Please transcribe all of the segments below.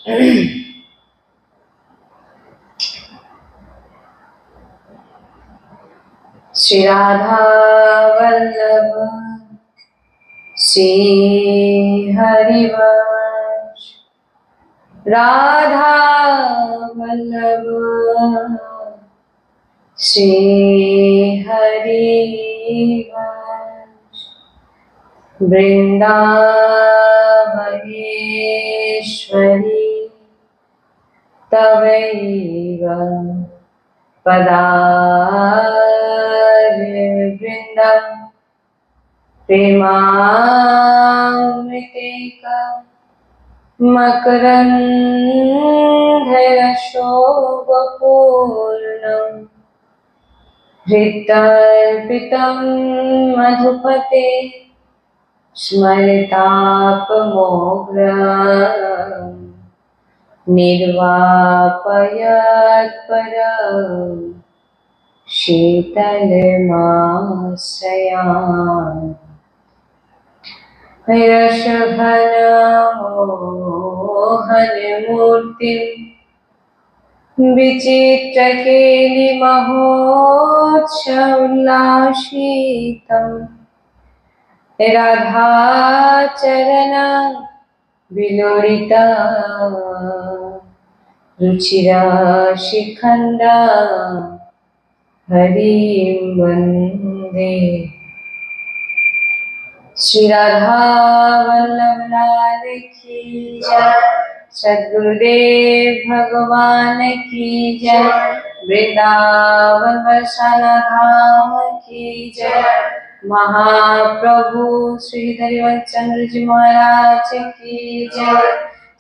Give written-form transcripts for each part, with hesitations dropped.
श्री राधा वल्लभ श्री हरिवंश राधा वल्लभ श्री हरिवंश वृंदावनेश्वरी तवैव पदारविंदं प्रेमामृतेका मकरन्धरशोभपूर्णं हृदर्पितं मधुपते स्मरतापमोघ्रम् निर्वापयत्परं शीतलमाश्रयामि रसघनमोहनमूर्तिं विचित्रकेलिमहोत्सवोल्लासितं राधाचरणा विलोलिता रुचिराशिखण्डा हरिं वन्दे। श्री राधा वल्लभ लाल की जय, सद्गुरुदेव भगवान की जय, वृंदावन बरसाना धाम की जय, महाप्रभु श्री हरिवंशचंद्र जी महाराज की जय,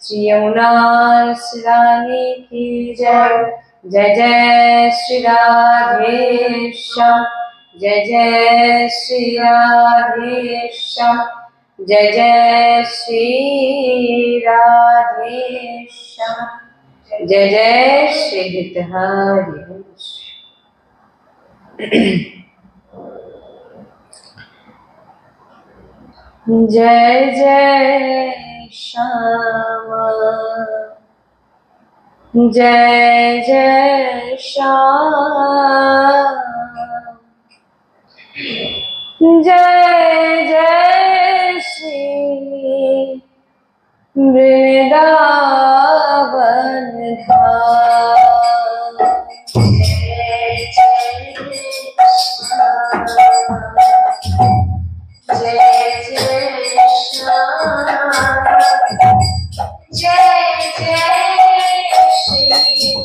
श्री यमुना रानी की जय। जय जय श्री राधेश्याम, जय जय श्री राधेश्याम, जय जय श्री राधेश्याम, जय जय श्री हरिवंश। जय जय श्यामा, जय जय श्याम, जय जय श्री वृंदावन धाम, जय जय श्याम, जय जय श्याम, जय जय श्री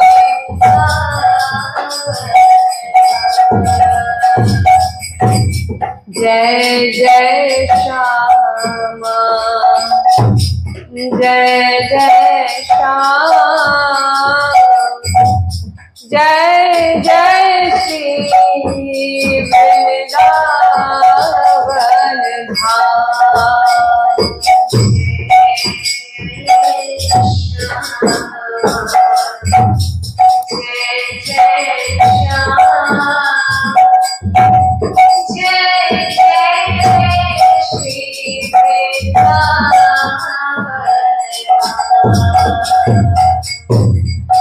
जय जय श्यामा, जय जय श्याम, जय जय श्री वृंदावन धाम, जय जय श्याम, जय जय श्री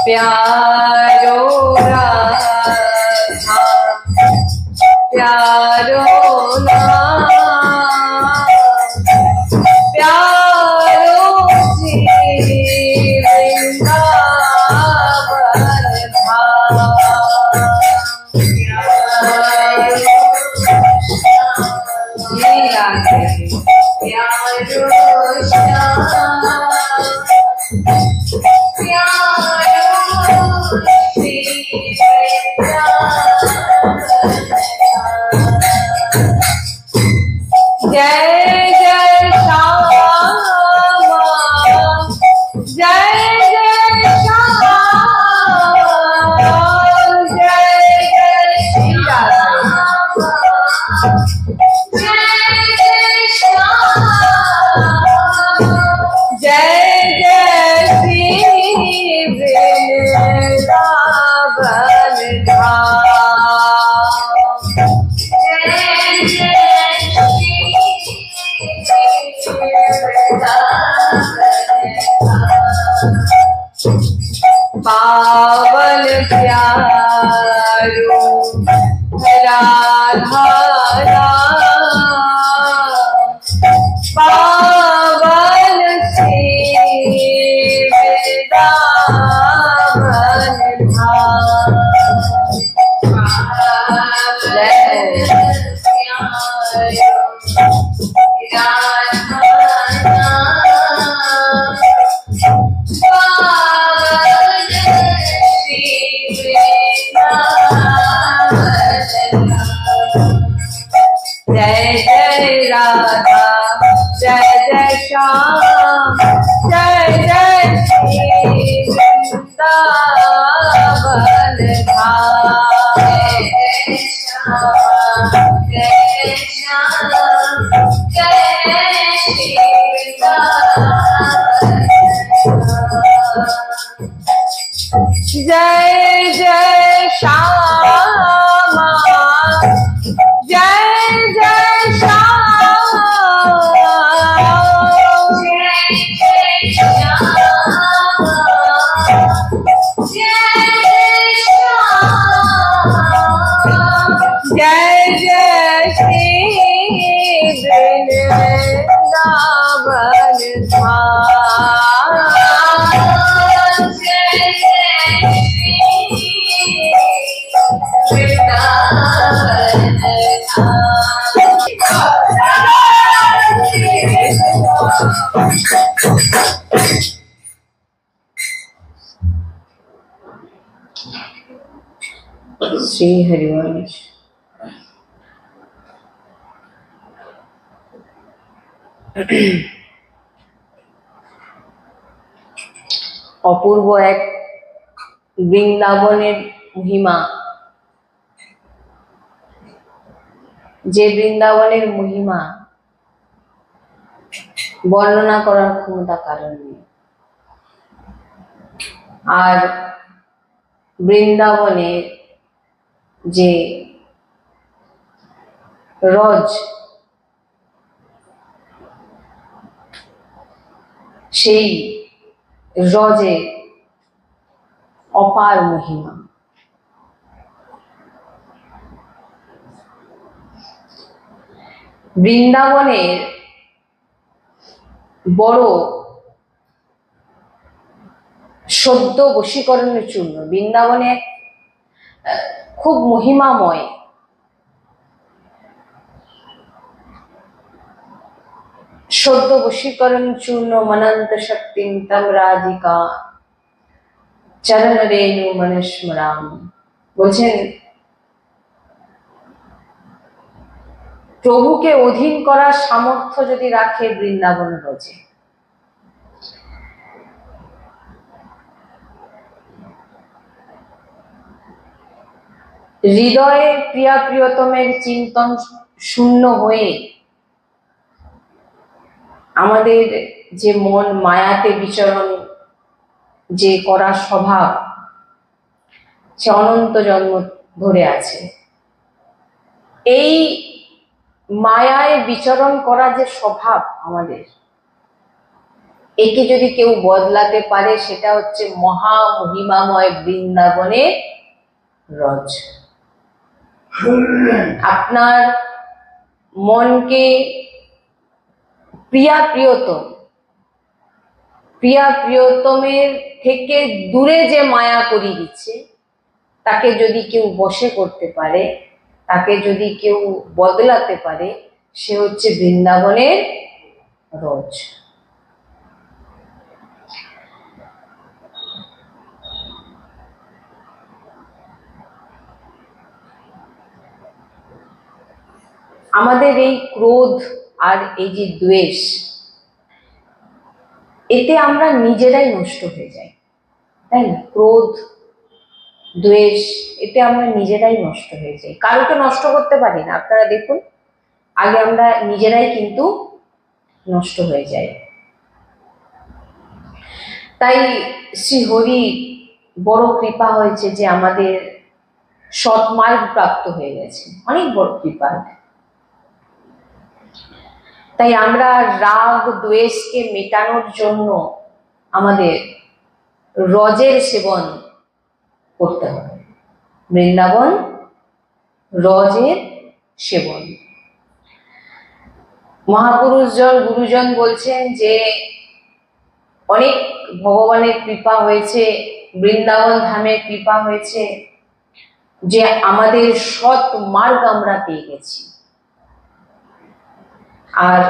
प्यारो राधा प्यारो नाम, प्यारो श्री वृंदावन धाम, प्यारो श्याम, जय जय श्यामा, जय जय श्यामा, जय जय श्री राधा, जय जय श्यामा, जय जय श्री वृंदावन धाम, जय जय पावन प्यारो राधा पावन श्री वृंदावन धाम। जय जय राधा जय जय श्याम जय जय श्री वृंदावन धाम। जय श्याम जय श्याम जय श्री वृंदावन। जय जय श्यामा जय जय श्याम जय जय श्याम जय श्याम जय जय श्री वृंदावन धाम। जय जय श्री वृंदावन श्री हरिवंश। অপূর্ব এক বৃন্দাবনের মহিমা, যে বৃন্দাবনের মহিমা বর্ণনা করার ক্ষমতা কারণ নেই। আর বৃন্দাবনের যে রজ, সেই রজে অপার মহিমা। বৃন্দাবনের বড় সদ্য বশীকরণের চূর্ণ। বৃন্দাবনে খুব মহিমাময় সদ্য বশীকরণ চূর্ণ মনন্ত শক্তিম তম রাধিকা চরণ রেণু মনস্মরাম। বলছেন প্রভুকে অধীন করার সামর্থ্য যদি রাখে বৃন্দাবন রজে, হৃদয়ে প্রিয়া প্রিয়তমের চিন্তন শূন্য হয়ে আমাদের যে মন মায়াতে বিচরণ যে করার স্বভাব, সে অনন্ত জন্ম ধরে আছে। এই মায়ায় বিচরণ করা যে স্বভাব আমাদের, একে যদি কেউ বদলাতে পারে সেটা হচ্ছে মহা মহিমাময় বৃন্দাবনের রজ। আপনার মনকে প্রিয়া প্রিয়তমের থেকে দূরে যে মায়া করিয়ে দিচ্ছে, তাকে যদি কেউ বশে করতে পারে, তাকে যদি কেউ বদলাতে পারে, সে হচ্ছে বৃন্দাবনের রজ। আমাদের এই ক্রোধ আর এই যে দ্বেষ, এতে আমরা নিজেরাই নষ্ট হয়ে যাই, তাই না? ক্রোধ দ্বেষ, এতে আমরা নিজেরাই নষ্ট হয়ে যাই, কারোকে নষ্ট করতে পারি না। আপনারা দেখুন, আগে আমরা নিজেরাই কিন্তু নষ্ট হয়ে যাই। তাই শ্রী হরি বড় কৃপা হয়েছে যে আমাদের সৎমার্গ প্রাপ্ত হয়ে গেছে, অনেক বড় কৃপা। তাই আমরা রাগ দ্বেষকে মেটানোর জন্য আমাদের রজের সেবন করতে হবে। বৃন্দাবন রজের সেবন। মহাপুরুষজন গুরুজন বলছেন যে অনেক ভগবানের কৃপা হয়েছে, বৃন্দাবন ধামের কৃপা হয়েছে যে আমাদের সৎ মার্গ আমরা পেয়ে গেছি। আর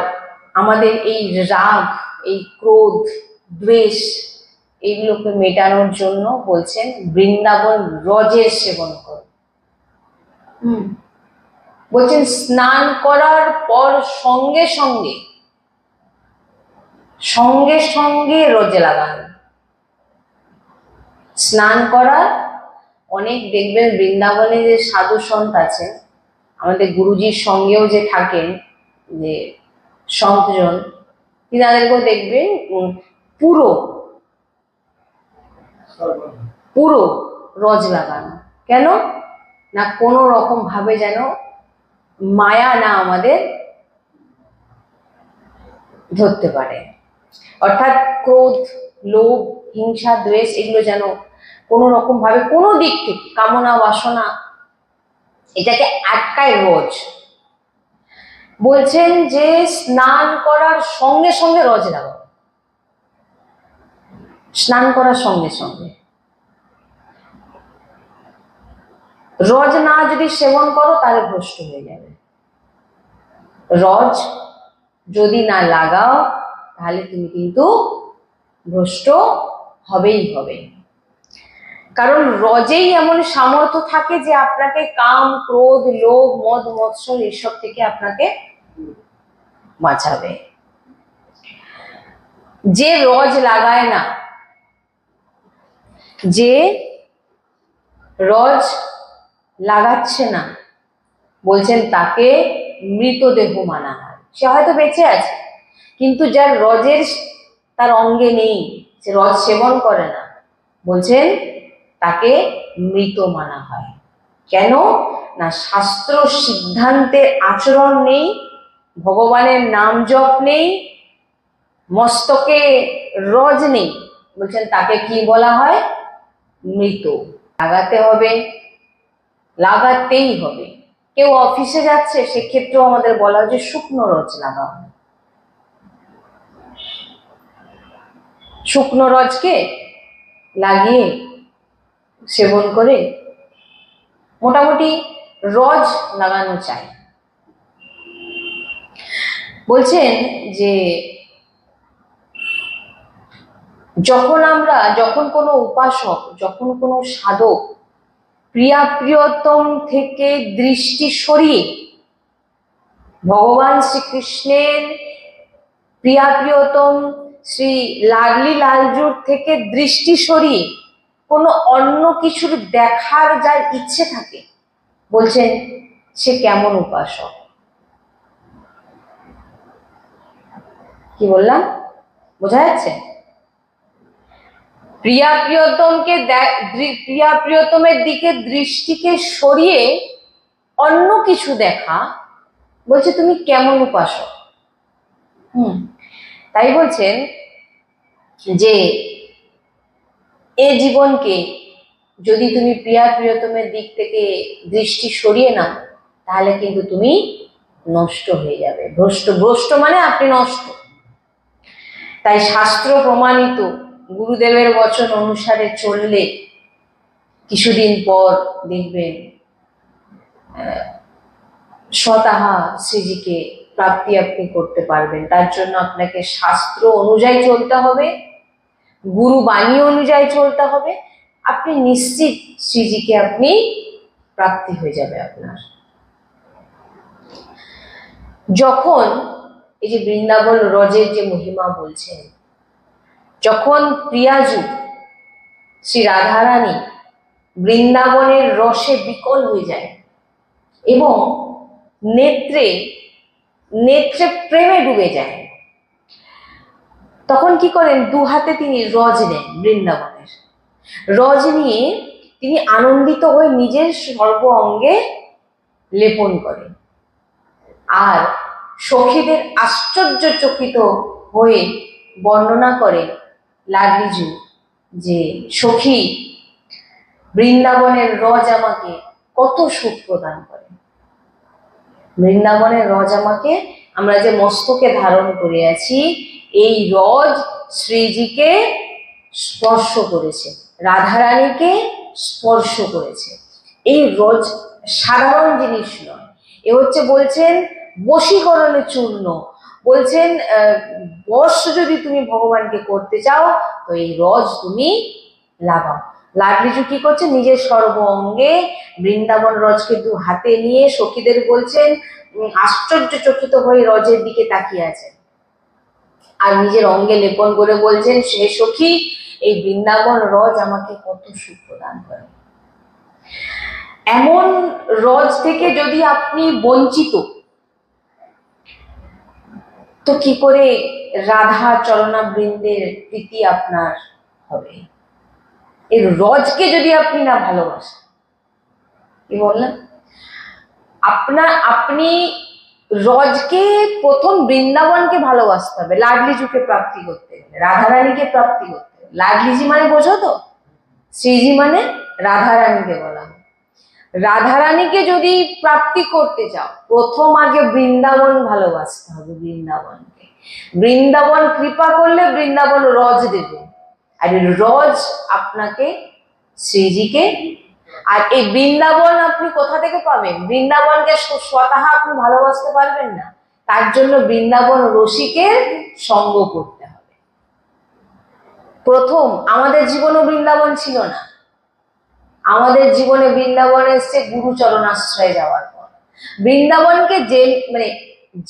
আমাদের এই রাগ, এই ক্রোধ, দ্বেষ এইগুলোকে মেটানোর জন্য বলছেন বৃন্দাবন রজের সেবন করো। বলছেন স্নান করার পর সঙ্গে সঙ্গে রজ লাগানো। স্নান করা, অনেক দেখবেন বৃন্দাবনে যে সাধু সন্ত আছেন, আমাদের গুরুজির সঙ্গেও যে থাকেন যে সন্তজন, তিনাদেরকেও দেখবেন পুরো রজ লাগানো। কেন না, কোনো রকম ভাবে যেন মায়া না আমাদের ধরতে পারে। অর্থাৎ ক্রোধ, লোভ, হিংসা, দ্বেষ এগুলো যেন কোনো রকম ভাবে কোনো দিক থেকে, কামনা বাসনা, এটাকে আটকায় রজ। বলছেন যে স্নান করার সঙ্গে সঙ্গে রজ লাগাও। স্নান করার সঙ্গে সঙ্গে রজ না যদি সেবন করো তাহলে ভ্রষ্ট হয়ে যাবে। রজ যদি না লাগাও তাহলে তুমি কিন্তু ভ্রষ্ট হবেই হবে। কারণ রজেই এমন সামর্থ্য থাকে যে আপনাকে কাম, ক্রোধ, লোভ, মদ, মৎসর এসব থেকে আপনাকে বাঁচাবে। যে রজ লাগায় না, যে রজ লাগাচ্ছে না, বলছেন তাকে মৃতদেহ মানা হয়। সে হয়তো বেঁচে আছে, কিন্তু যার রজের তার অঙ্গে নেই, সে রজ সেবন করে না, বলছেন তাকে মৃত মানা হয়। কেন না, শাস্ত্র সিদ্ধান্তের আচরণ নেই, ভগবানের নাম জপ নেই, মস্তকে রজ নেই, বলছেন তাকে কি বলা হয়? মৃত। লাগাতে হবে, লাগাতেই হবে। কেউ অফিসে যাচ্ছে, সেক্ষেত্রেও আমাদের বলা হয় যে শুকনো রজ লাগাও। শুকনো রজকে লাগিয়ে সেবন করে মোটামুটি রজ লাগানো চাই। বলছেন যে যখন কোনো উপাসক, যখন কোনো সাধক প্রিয়তম থেকে দৃষ্টি সরিয়ে ভগবান শ্রীকৃষ্ণের প্রিয়তম শ্রী লাডলি লালজুর থেকে দৃষ্টি সরিয়ে কোনো অন্য কিছুর দেখার যার ইচ্ছে থাকে, বলছেন সে কেমন উপাসক। কি বললাম, বোঝা যাচ্ছে? প্রিয়তমের দিকে দৃষ্টিকে সরিয়ে অন্য কিছু দেখা, বলছে তুমি কেমন উপাসক। তাই বলছেন যে এ জীবনকে যদি তুমি প্রিয়তমের দিক থেকে দৃষ্টি সরিয়ে নাও, তাহলে কিন্তু তুমি নষ্ট হয়ে যাবে। ভ্রষ্ট মানে আপনি নষ্ট। তাই শাস্ত্র প্রমাণিত গুরুদেবের বচন অনুসারে চললে কিছুদিন পর দেখবেন স্বতঃ শ্রীজিকে প্রাপ্তি আপনি করতে পারবেন। তার জন্য আপনাকে শাস্ত্র অনুযায়ী চলতে হবে, গুরু বাণী অনুযায়ী চলতে হবে। আপনি নিশ্চিত শ্রীজিকে আপনি প্রাপ্তি হয়ে যাবে আপনার। যখন এই যে বৃন্দাবন রজের যে মহিমা বলছেন, যখন প্রিয়াজু শ্রী রাধারানী বৃন্দাবনের রসে বিকল হয়ে যায় এবং নেত্রে প্রেমে ডুবে যায়, তখন কি করেন? দু হাতে তিনি রজ নেন, বৃন্দাবনের রজ নিয়ে তিনি আনন্দিত হয়ে নিজের সর্ব অঙ্গে লেপন করেন। আর সখীদের আশ্চর্যচকিত হয়ে বর্ণনা করে লাডলিজু যে সখী বৃন্দাবনের রজ আমাকে কত সুখ প্রদান করে। বৃন্দাবনের রজ আমাকে, আমরা যে মস্তকে ধারণ করে আছি, এই রজ শ্রীজিকে স্পর্শ করেছে, রাধারানীকে স্পর্শ করেছে। এই রজ সাধারণ জিনিস নয়, এ হচ্ছে বলছেন বশীকরণে চূর্ণ। বলছেন বশ যদি তুমি ভগবানকে করতে চাও তো এই রজ তুমি লাগাও। লাডলিজু কি করছে, নিজের সর্ব অঙ্গে বৃন্দাবন রজকে দু হাতে নিয়ে সখীদের বলছেন, আশ্চর্যচকিত হয়ে রজের দিকে তাকিয়ে আছেন, আর নিজের অঙ্গে লেপন করে বলছেন, সে সখী এই বৃন্দাবন রজ আমাকে কত সুখ প্রদান করে। এমন রজ থেকে যদি আপনি বঞ্চিত, তো কি করে রাধা চরণাবৃন্দের প্রীতি আপনার হবে? এই রজকে যদি আপনি না ভালোবাসেন, কি বললাম, আপনি রজকে প্রথম বৃন্দাবনকে ভালোবাসতে হবে লাডলিজুকে প্রাপ্তি করতে গেলে, রাধারানীকে প্রাপ্তি করতে গেলে। লাডলিজি মানে বোঝো তো, শ্রীজি মানে রাধারানীকে বলা হয়। রাধারানীকে যদি প্রাপ্তি করতে চাও প্রথম আগে বৃন্দাবন ভালোবাসতে হবে, বৃন্দাবনকে। বৃন্দাবন কৃপা করলে বৃন্দাবন রজ দেবে, আর রজ আপনাকে শ্রীজিকে। আর এই বৃন্দাবন আপনি কোথা থেকে পাবেন? বৃন্দাবনকে স্বতঃ আপনি ভালোবাসতে পারবেন না, তার জন্য বৃন্দাবন রসিকের সঙ্গ করতে হবে। প্রথম আমাদের জীবনে বৃন্দাবন ছিল না, আমাদের জীবনে বৃন্দাবন এসছে গুরুচরণ আশ্রয়ে যাওয়ার পর। বৃন্দাবনকে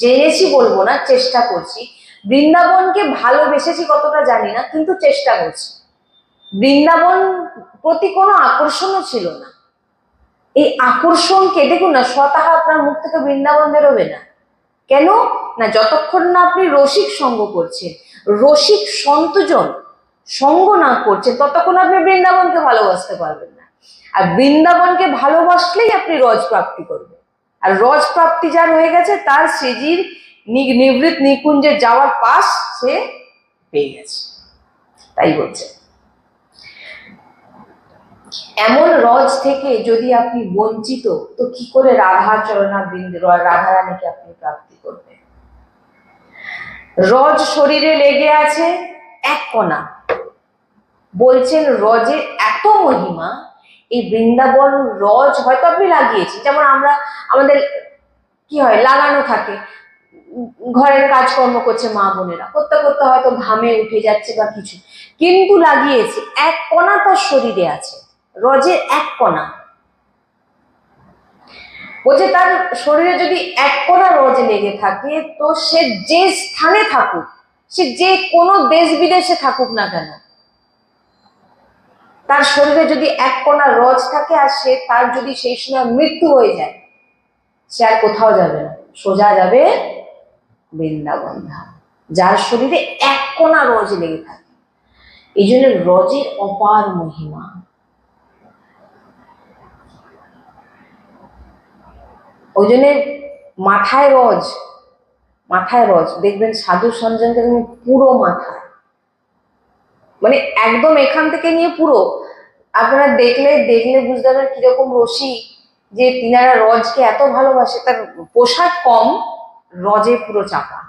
জেনেছি বলবো না, চেষ্টা করছি। বৃন্দাবনকে ভালোবেসেছি কতটা জানি না, কিন্তু চেষ্টা করছি। বৃন্দাবন প্রতি কোনো আকর্ষণও ছিল না। এই আকর্ষণকে দেখুন না, স্বতঃ আপনার মুখ থেকে বৃন্দাবন বেরোবে না। কেন না? যতক্ষণ না আপনি রসিক সঙ্গ করছেন, রসিক সন্তজন সঙ্গ না করছেন, ততক্ষণ আপনি বৃন্দাবনকে ভালোবাসতে পারবেন না। আর বৃন্দাবনকে ভালোবাসলেই আপনি রজ প্রাপ্তি করবেন। আর রজ প্রাপ্তি যার হয়ে গেছে, তার শ্রীজির নিবৃত নিকুঞ্জে যাওয়ার পাস সে পেয়ে গেছে। তাই বলছে, এমন রজ থেকে যদি আপনি বঞ্চিত, তো কি করে রাধা চরণাবৃন্দ রাধারানীকে আপনি প্রাপ্তি করবেন? রজ শরীরে লেগে আছে এক কণা। বলছেন রজের এত মহিমা, এই বৃন্দাবন রজ হয়তো আপনি লাগিয়েছেন, যেমন আমাদের কি হয়, লাগানো থাকে, ঘরের কাজকর্ম করছে মা বোনেরা, করতে করতে হয়তো ঘামে উঠে যাচ্ছে বা কিছু, কিন্তু লাগিয়েছে এক কণা, তার শরীরে আছে রজের এক কণা। বলছে তার শরীরে যদি এক কণা রজ লেগে থাকে, তো সে যে স্থানে থাকুক, সে যে কোনো দেশ বিদেশে থাকুক না কেন, তার শরীরে যদি এক কণা রজ থাকে, আর তার যদি সেই সময় মৃত্যু হয়ে যায়, সে আর কোথাও যাবে না, সোজা যাবে বৃন্দাবন ধাম, যার শরীরে এক কণা রজ লেগে থাকে। এই জন্য রজের অপার মহিমা। ওই জন্য মাথায় রজ দেখবেন সাধু সঞ্জনকে পুরো মাথায়, মানে একদম এখান থেকে নিয়ে পুরো, আপনারা দেখলে বুঝতে পারবেন কিরকম রসিক, যে তিনারা রজকে এত ভালোবাসে, তার পোশাক কম, রজে পুরো চাপা।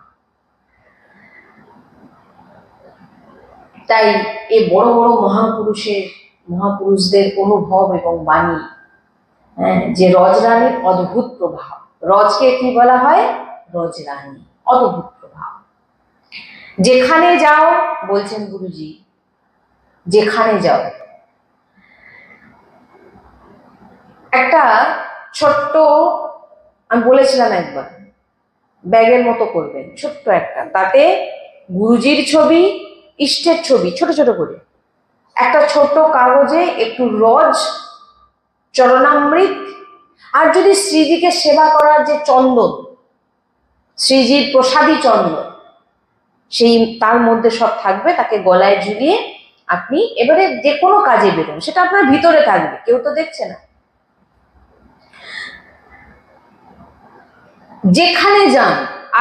তাই এই বড় বড় মহাপুরুষদের অনুভব এবং বাণী, যে রজরানীর অদ্ভুত প্রভাব। রজকে কি বলা হয়? রজরানী, অদ্ভুত প্রভাব। যেখানে যাও, বলছেন গুরুজি, যেখানে যাও, একটা ছোট্ট, আমি বলেছিলাম একবার, ব্যাগের মতো করবেন, ছোট্ট একটা, তাতে গুরুজির ছবি, ইষ্টের ছবি, ছোট ছোট করে একটা ছোট কাগজে একটু রজ, চরণামৃত, আর যদি শ্রীজিকে সেবা করার যে চন্দন, শ্রীজির প্রসাদী চন্দন, সেই তার মধ্যে সব থাকবে, তাকে গলায় ঝুলিয়ে আপনি এবারে যে কোনো কাজে বেরোন, সেটা আপনার ভিতরে থাকবে, কেউ তো দেখছে না। যেখানে যান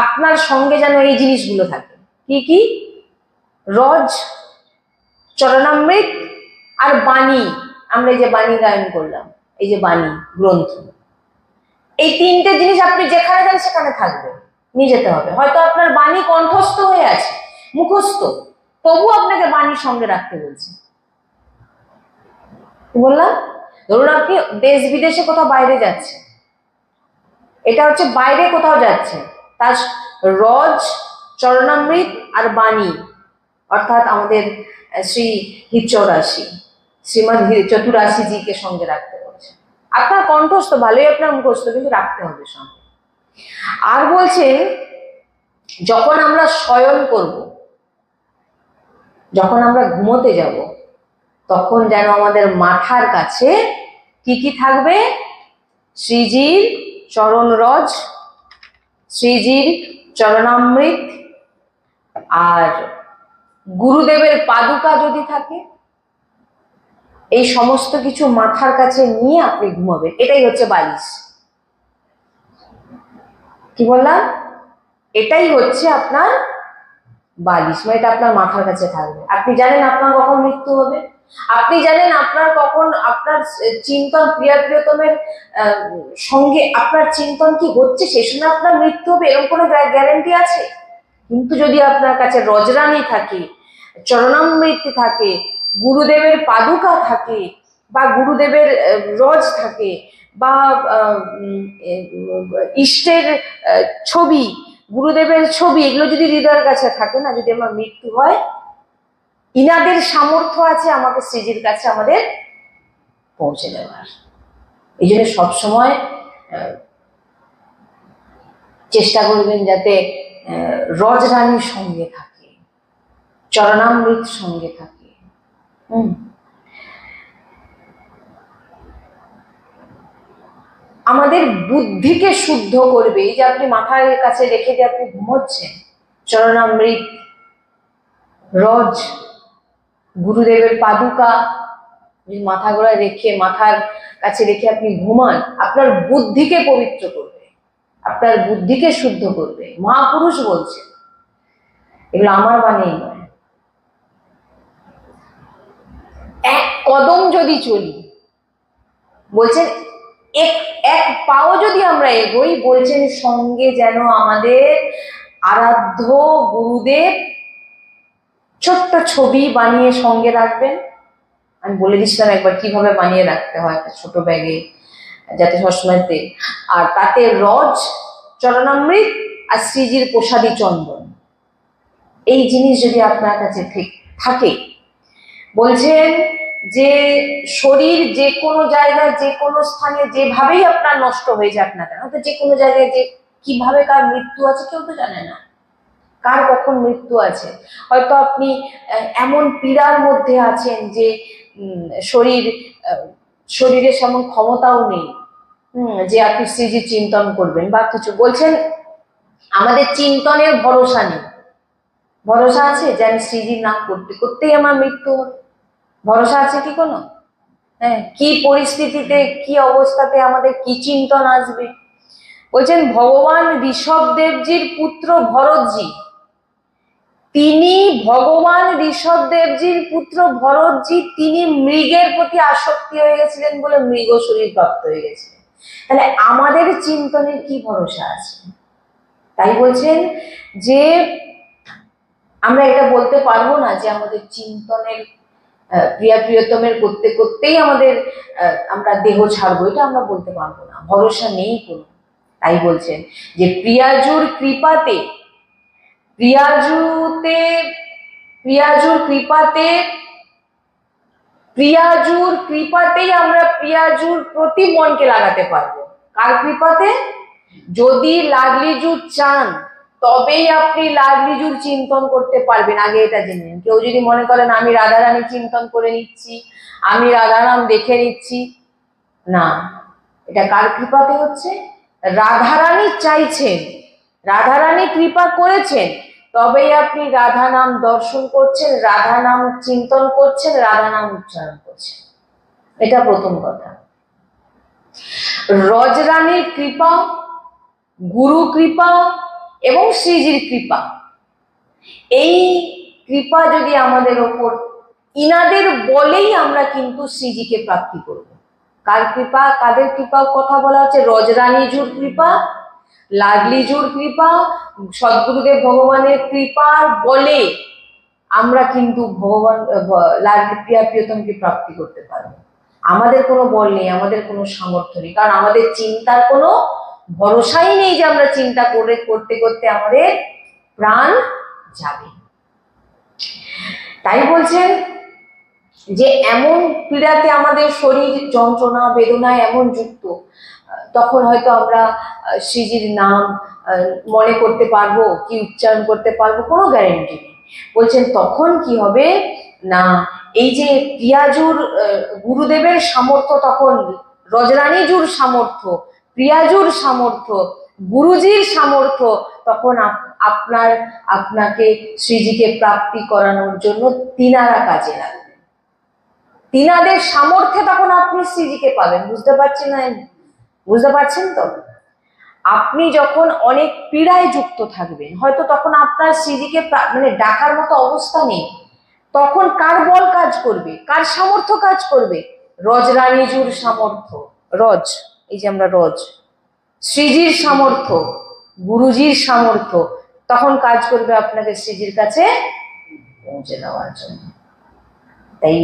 আপনার সঙ্গে যেন এই জিনিসগুলো থাকে। কি কি? রজ, চরণামৃত আর বাণী, আমরা এই যে বাণী গায়ন করলাম, এই যে বাণী গ্রন্থ, এই তিনটে জিনিস আপনি যেখানে যান সেখানে থাকবে, নিয়ে যেতে হবে। হয়তো আপনার বাণী কণ্ঠস্থ হয়ে আছে, মুখস্থ, তবু আপনাকে বাণীর সঙ্গে রাখতে বলছে। বললাম, ধরুন আপনি দেশ বিদেশে কোথাও বাইরে যাচ্ছেন, এটা হচ্ছে বাইরে কোথাও যাচ্ছে, তার রজ, চরণামৃত আর বাণী, অর্থাৎ আমাদের শ্রী চৌরাশি, শ্রীমদ চতুরাশি জিকে সঙ্গে রাখতে বলছে। আপনার কণ্ঠস্থ ভালোই, আপনার মুখস্থ, কিন্তু রাখতে হবে সঙ্গে। আর বলছেন যখন আমরা শয়ন করব, যখন আমরা ঘুমোতে যাব, তখন যেন আমাদের মাথার কাছে কি কি থাকবে? শ্রীজির চরণ রজ, শ্রীজির চরণামৃত আর গুরুদেবের পাদুকা যদি থাকে, এই সমস্ত কিছু মাথার কাছে নিয়ে আপনি ঘুমাবেন। এটাই হচ্ছে বালিশ। কি বললাম? এটাই হচ্ছে আপনার বালিশ, মানে এটা আপনার মাথার কাছে থাকবে। আপনি জানেন আপনার কখন মৃত্যু হবে, আপনি জানেন আপনার কখন আপনার চিন্তন প্রিয়তমের সঙ্গে আপনার চিন্তন কি হচ্ছে, সেই সময় আপনার মৃত্যু হবে, এরকম কোনো গ্যারেন্টি আছে? কিন্তু যদি আপনার কাছে রজরানি থাকে, চরণামৃত থাকে, গুরুদেবের পাদুকা থাকে, বা গুরুদেবের রজ থাকে, বা ইষ্টের ছবি, গুরুদেবের ছবি, এগুলো যদি হৃদয়ের কাছে থাকে না, যদি আমার মৃত্যু হয়, ইনাদের সামর্থ্য আছে আমাকে শ্রীজির কাছে আমাদের পৌঁছে দেওয়ার। এই জন্য সবসময় চেষ্টা করবেন যাতে রজরানীর সঙ্গে থাকে, চরণামৃত সঙ্গে থাকে। আমাদের বুদ্ধিকে শুদ্ধ করবে। এই যে আপনি মাথার কাছে রেখে যে আপনি ঘুমোচ্ছেন, চরণামৃত, রজ, গুরুদেবের পাদুকা মাথা গোড়ায় রেখে, মাথার কাছে রেখে আপনি ঘুমান, আপনার বুদ্ধিকে পবিত্র করবে, আপনার বুদ্ধিকে শুদ্ধ করবে। মহাপুরুষ বলছে, এগুলো আমার বাণী নয়। এক কদম যদি চলি, বলছেন এক পাও যদি আমরা এগোই, বলছেন সঙ্গে যেন আমাদের আরাধ্য গুরুদেব ছোট্ট ছবি বানিয়ে সঙ্গে রাখবেন। আমি বলে দিচ্ছিলাম একবার কিভাবে বানিয়ে রাখতে হয়, ছোট ব্যাগে, যাতে সবসময়তে, আর তাতে রজ, চরণামৃত আর শ্রীজির প্রসাদী চন্দন, এই জিনিস যদি আপনার কাছে থাকে, বলছেন যে শরীর যে কোনো জায়গায়, যে কোনো স্থানে যেভাবেই আপনার নষ্ট হয়ে যাক না কেন, তো যে কোনো জায়গায় যে কিভাবে কার মৃত্যু আছে কেউ তো জানে না, কার কখন মৃত্যু আছে। হয়তো আপনি এমন পীড়ার মধ্যে আছেন যে শরীরে সেমন ক্ষমতাও নেই যে আপনি শ্রীজি চিন্তন করবেন বা কিছু। বলছেন আমাদের চিন্তনের ভরসা নেই। ভরসা আছে যে আমি শ্রীজির নাম করতে করতেই আমার মৃত্যু হবে? ভরসা আছে কি কোনো? হ্যাঁ, কি পরিস্থিতিতে, কি অবস্থাতে আমাদের কি চিন্তন আসবে? বলছেন ভগবান ঋষভদেবজির পুত্র ভরতজি, তিনি ভগবান ঋষভদেবজির পুত্র ভরতজি, তিনি মৃগের প্রতি আসক্তি হয়ে গেছিলেন বলে মৃগ শরীর প্রাপ্ত হয়ে গেছিলেন। তাহলে আমাদের চিন্তনের কি ভরসা আছে? তাই বলছেন যে আমরা এটা বলতে পারবো না যে আমাদের চিন্তনের প্রিয়তমের করতে করতেই আমরা দেহ ছাড়বো, এটা আমরা বলতে পারবো না, ভরসা নেই কোনো। তাই বলছেন যে প্রিয়াজুর কৃপাতে, প্রিয়াজুর কৃপাতেই আমরা প্রিয়াজুর প্রতি মনকে লাগাতে পারবো। কার কৃপাতে? যদি লাডলিজুর চান তবেই আপনি লাডলিজুর চিন্তন করতে পারবেন। আগে এটা জেনে নিন। কেউ যদি মনে করেন আমি রাধারানী চিন্তন করে নিচ্ছি, আমি রাধারাম দেখে নিচ্ছি, না, এটা কার কৃপাতে হচ্ছে? রাধারানী চাইছেন, রাধারানী কৃপা করেছেন, তবেই আপনি রাধা নাম দর্শন করছেন, রাধা নাম চিন্তন করছেন, রাধা নাম উচ্চারণ করছেন। এটা প্রথম কথা। রজরানীর কৃপা, গুরু কৃপা এবং শ্রীজির কৃপা, এই কৃপা যদি আমাদের ওপর, ইনাদের বলেই আমরা কি কিন্তু শ্রীজিকে প্রাপ্তি করব। কার কৃপা, কাদের কৃপা কথা বলা হচ্ছে? রজরানীজুর কৃপা, লাডলিজুর কৃপা, সদ্গুরুদেব ভগবানের কৃপার বলে আমরা কিন্তু ভগবান লাডলি প্রিয়া প্রিয়তমকে প্রাপ্তি করতে পারবো। আমাদের কোনো বল নেই, আমাদের কোনো সামর্থ্য নেই, কারণ আমাদের চিন্তার কোনো ভরসাই নেই যে আমরা চিন্তা করতে করতে আমাদের প্রাণ যাবে। তাই বলছেন যে এমন পীড়াতে আমাদের শরীর যন্ত্রণা বেদনায় এমন যুক্ত, তখন হয়তো আমরা শ্রীজির নাম মনে করতে পারবো কি উচ্চারণ করতে পারবো, কোনো গ্যারেন্টি নেই। বলছেন তখন কি হবে না, এই যে প্রিয়াজুর গুরুদেবের সামর্থ্য, তখন রজরানীজুর সামর্থ্য, প্রিয়াজুর সামর্থ্য, গুরুজির সামর্থ্য, তখন আপনাকে শ্রীজিকে প্রাপ্তি করানোর জন্য তিনারা কাজে লাগবে। তিনাদের সামর্থ্যে তখন আপনি শ্রীজিকে পাবেন। বুঝতে পারছেন না? বুঝতে পারছেন তো? আপনি যখন অনেক পীড়ায় যুক্ত থাকবেন, হয়তো তখন আপনার শ্রীজিকে মানে ডাকার মতো অবস্থা নেই, তখন কার বল কাজ করবে, কার সামর্থ্য কাজ করবে? রজরানীজুর সামর্থ্য, রজ, এই যে আমরা রজ, শ্রীজির সামর্থ্য, গুরুজির সামর্থ্য তখন কাজ করবে আপনাকে শ্রীজির কাছে পৌঁছে দেওয়ার জন্য। তাই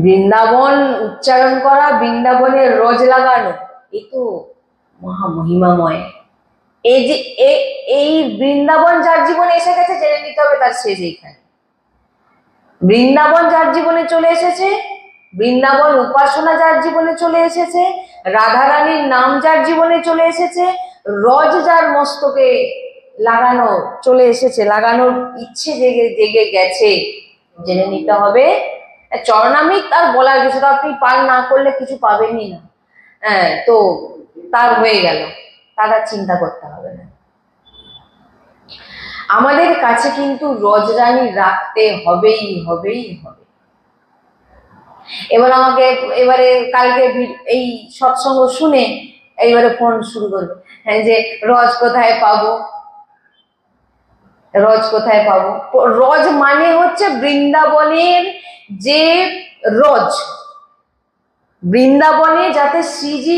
বৃন্দাবন উচ্চারণ করা, বৃন্দাবনের রজ লাগানো, এই তো মহামহিমাময়। এই যে এই বৃন্দাবন যার জীবনে এসে গেছে, জেনে নিতে হবে তার শেষ এইখানে। বৃন্দাবন যার জীবনে চলে এসেছে, বৃন্দাবন উপাসনা যার জীবনে চলে এসেছে, রাধারানীর নাম যার জীবনে চলে এসেছে, রজ যার মস্তকে লাগানো চলে এসেছে, লাগানোর ইচ্ছে জেগে গেছে, জেনে নিতে হবে চরণামৃত আর বলার কিছু, তো আপনি পান না করলে কিছু পাবেনই না। হ্যাঁ, তো তার হয়ে গেল, তার আর চিন্তা করতে হবে না। আমাদের কাছে কিন্তু রজরানী রাখতে হবেই হবে। এবারে কালকে এই সৎসঙ্গ শুনে এইবারে ফোন শুরু করবে, হ্যাঁ, যে রজ কোথায় পাবো, রজ কোথায় পাবো? রজ মানে হচ্ছে বৃন্দাবনের যে রজ, বৃন্দাবনে যাতে শ্রীজি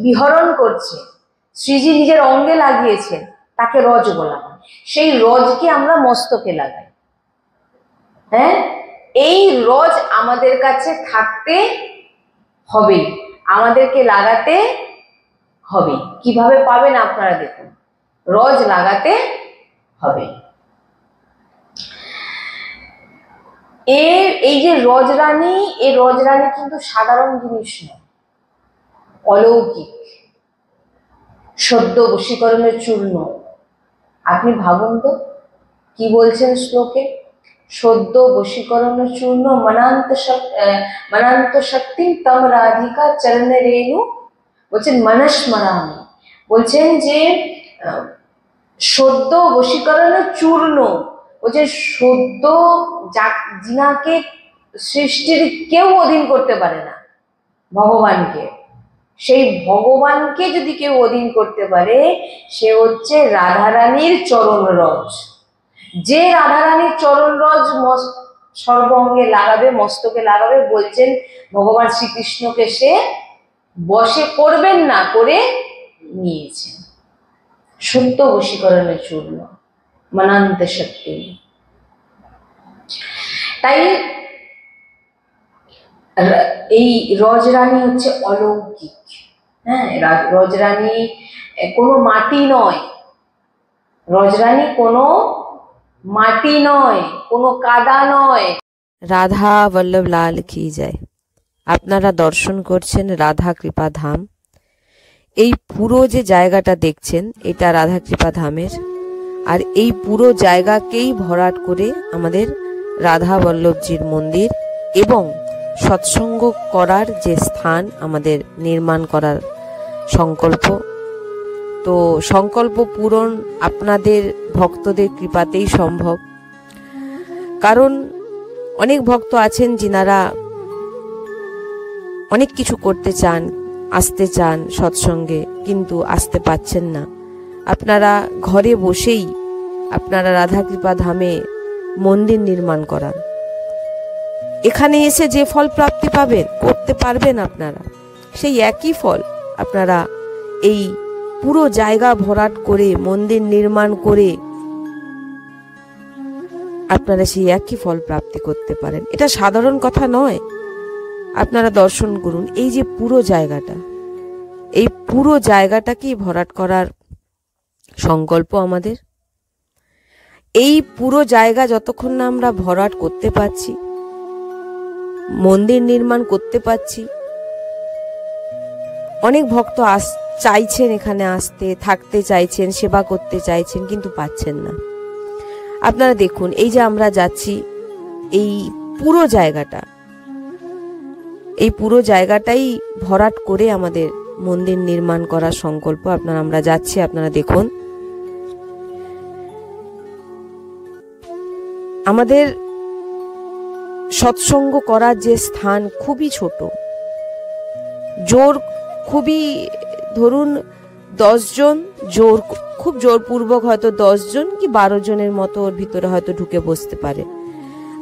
বিহরণ করছে, শ্রীজি নিজের অঙ্গে লাগিয়েছেন, তাকে রজ বলা হয়। সেই রজকে আমরা মস্তকে লাগাই। হ্যাঁ, এই রজ আমাদের কাছে থাকতে হবে, আমাদেরকে লাগাতে হবে। কিভাবে পাবেন আপনারা দেখুন, রজ লাগাতে হবে। এই যে রজরানী, এই রজরানী কিন্তু সাধারণ জিনিস নয়, অলৌকিক, সদ্য বশীকরণের চূর্ণ। আপনি ভাবুন তো কি বলছেন শ্লোকে, সদ্য বশীকরণের চূর্ণ মনান্ত শক্তি তম রাধিকা চরণে রেণু, বলছেন মনস্মরামি, বলছেন যে সদ্য বশীকরণের চূর্ণ, বলছেন সদ্য যিনাকে সৃষ্টির কেউ অধীন করতে পারে না, ভগবানকে, সেই ভগবানকে যদি কেউ অধীন করতে পারে, সে হচ্ছে রাধারানীর চরণ রজ। যে রাধারানীর চরণ রজ সর্বঙ্গে লাগাবে, মস্তকে লাগাবে, বলছেন ভগবান শ্রীকৃষ্ণকে সে বশে করবেন না, করে নিয়েছেন। সত্য বশীকরণের চূর্ণ মনান্ত শক্তি। তাই এই রজরানী হচ্ছে অলৌকিক। হ্যাঁ, রজরানী কোনো মাটি নয়, রজরানী কোনো মাটি নয়, কোনো কাদা নয়। রাধা বল্লভ লাল কি যায়। আপনারা দর্শন করছেন রাধা কৃপা ধাম। এই পুরো যে জায়গাটা দেখছেন, এটা রাধা কৃপা ধামের, আর এই পুরো জায়গাকেই ভরাট করে আমাদের রাধা বল্লভজির মন্দির এবং সৎসঙ্গ করার যে স্থান আমাদের নির্মাণ করার সংকল্প। তো সংকল্প পূরণ আপনাদের ভক্তদের কৃপাতেই সম্ভব, কারণ অনেক ভক্ত আছেন যিনারা অনেক কিছু করতে চান, আসতে চান সৎসঙ্গে, কিন্তু আসতে পাচ্ছেন না। আপনারা ঘরে বসেই আপনারা রাধা কৃপা ধামে মন্দির নির্মাণ করান। এখানে এসে যে ফল প্রাপ্তি পাবেন, করতে পারবেন আপনারা, সেই একই ফল আপনারা এই পুরো জায়গা ভরাট করে মন্দির নির্মাণ করে আপনারা সেই একই ফল প্রাপ্তি করতে পারেন। এটা সাধারণ কথা নয়। আপনারা দর্শন করুন এই যে পুরো জায়গাটা, এই পুরো জায়গাটাকেই ভরাট করার সংকল্প আমাদের। এই পুরো জায়গা যতক্ষণ না আমরা ভরাট করতে পারছি, মন্দির নির্মাণ করতে পারছি, অনেক ভক্ত চাইছেন এখানে আসতে, থাকতে চাইছেন, সেবা করতে চাইছেন, কিন্তু পাচ্ছেন না। আপনারা দেখুন এই যে আমরা যাচ্ছি, এই পুরো জায়গাটা, এই পুরো জায়গাটাই ভরাট করে আমাদের মন্দির নির্মাণ করার সংকল্প। আমরা যাচ্ছি, আপনারা দেখুন। আমাদের সৎসঙ্গ করার যে স্থান খুবই ছোট, খুবই ধরুন 10 জন, খুব জোরপূর্বক হয়তো 10 জন কি 12 জনের মতো ওর ভিতরে হয়তো ঢুকে বসতে পারে।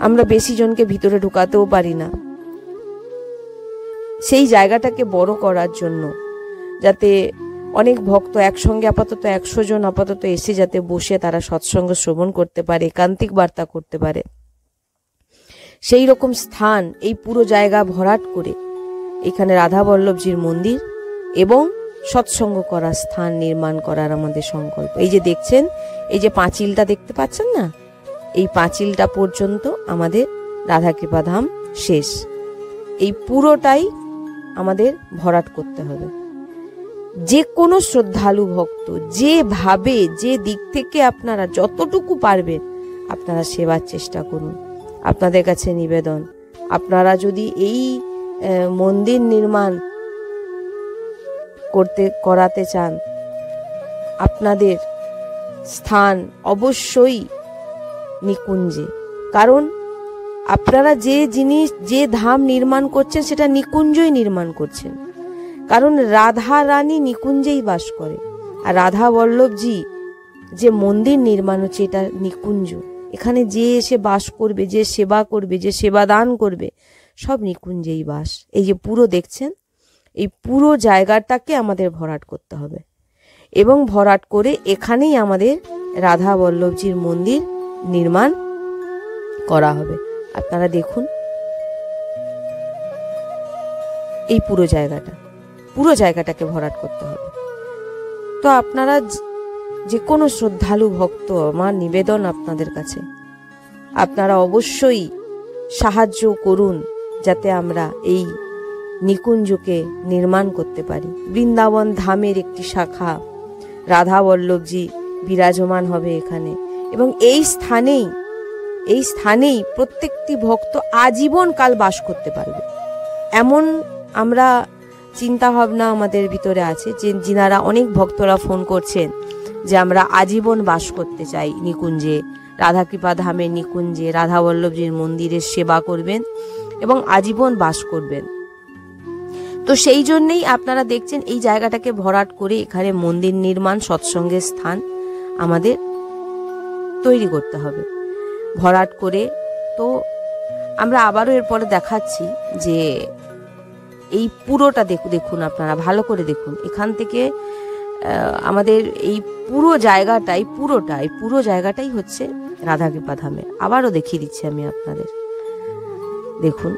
আমরা বেশি জনকে ভিতরে ঢুকাতেও পারি না। সেই জায়গাটাকে বড় করার জন্য, যাতে অনেক ভক্ত একসঙ্গে আপাতত 100 জন আপাতত এসে যাতে বসে তারা সৎসঙ্গ শ্রবণ করতে পারে, একান্তিক বার্তা করতে পারে, সেই রকম স্থান এই পুরো জায়গা ভরাট করে এখানে রাধা বল্লভজির মন্দির এবং সৎসঙ্গ করার স্থান নির্মাণ করার আমাদের সংকল্প। এই যে দেখছেন, এই যে পাঁচিলটা দেখতে পাচ্ছেন না, এই পাঁচিলটা পর্যন্ত আমাদের রাধাকৃপা ধাম শেষ। এই পুরোটাই আমাদের ভরাট করতে হবে। যে কোনো শ্রদ্ধালু ভক্ত যেভাবে, যে দিক থেকে আপনারা যতটুকু পারবেন আপনারা সেবার চেষ্টা করুন। আপনাদের কাছে নিবেদন, আপনারা যদি এই মন্দির নির্মাণ করাতে চান, আপনাদের স্থান অবশ্যই নিকুঞ্জে। কারণ আপনারা যে জিনিস, যে ধাম নির্মাণ করছেন সেটা নিকুঞ্জই নির্মাণ করছেন। কারণ রাধা রানী নিকুঞ্জেই বাস করে, আর রাধা বল্লভজি যে মন্দির নির্মাণ হচ্ছে এটা নিকুঞ্জ। এখানে যে এসে বাস করবে, যে সেবা করবে, যে সেবা দান করবে, সব নিকুঞ্জেই বাস। এই যে পুরো দেখছেন, এই পুরো জায়গাটাকে আমাদের ভরাট করতে হবে এবং ভরাট করে এখানেই আমাদের রাধা বল্লভজির মন্দির নির্মাণ করা হবে। আপনারা দেখুন এই পুরো জায়গাটাকে ভরাট করতে হবে। তো আপনারা যে কোনো শ্রদ্ধালু ভক্ত, আমার নিবেদন আপনাদের কাছে, আপনারা অবশ্যই সাহায্য করুন যাতে আমরা এই নিকুঞ্জকে নির্মাণ করতে পারি। বৃন্দাবন ধামের একটি শাখা রাধা বল্লভজি বিরাজমান হবে এখানে, এবং এই স্থানেই প্রত্যেকটি ভক্ত আজীবন কাল বাস করতে পারবে। এমন আমরা চিন্তা ভাবনা আমাদের ভিতরে আছে, যে যিনারা অনেক ভক্তরা ফোন করছেন যে আমরা আজীবন বাস করতে চাই নিকুঞ্জে, রাধাকৃপা ধামের নিকুঞ্জে রাধা বল্লভজির মন্দিরের সেবা করবেন এবং আজীবন বাস করবেন। তো সেই জন্যেই আপনারা দেখছেন এই জায়গাটাকে ভরাট করে এখানে মন্দির নির্মাণ, সৎসঙ্গের স্থান আমাদের তৈরি করতে হবে ভরাট করে। তো আমরা আবারও এরপরে দেখাচ্ছি যে এই পুরোটা দেখুন, আপনারা ভালো করে দেখুন। এখান থেকে আমাদের এই পুরো জায়গাটাই হচ্ছে রাধাকৃপা ধামে। আবারও দেখিয়ে দিচ্ছি আমি আপনাদের, দেখুন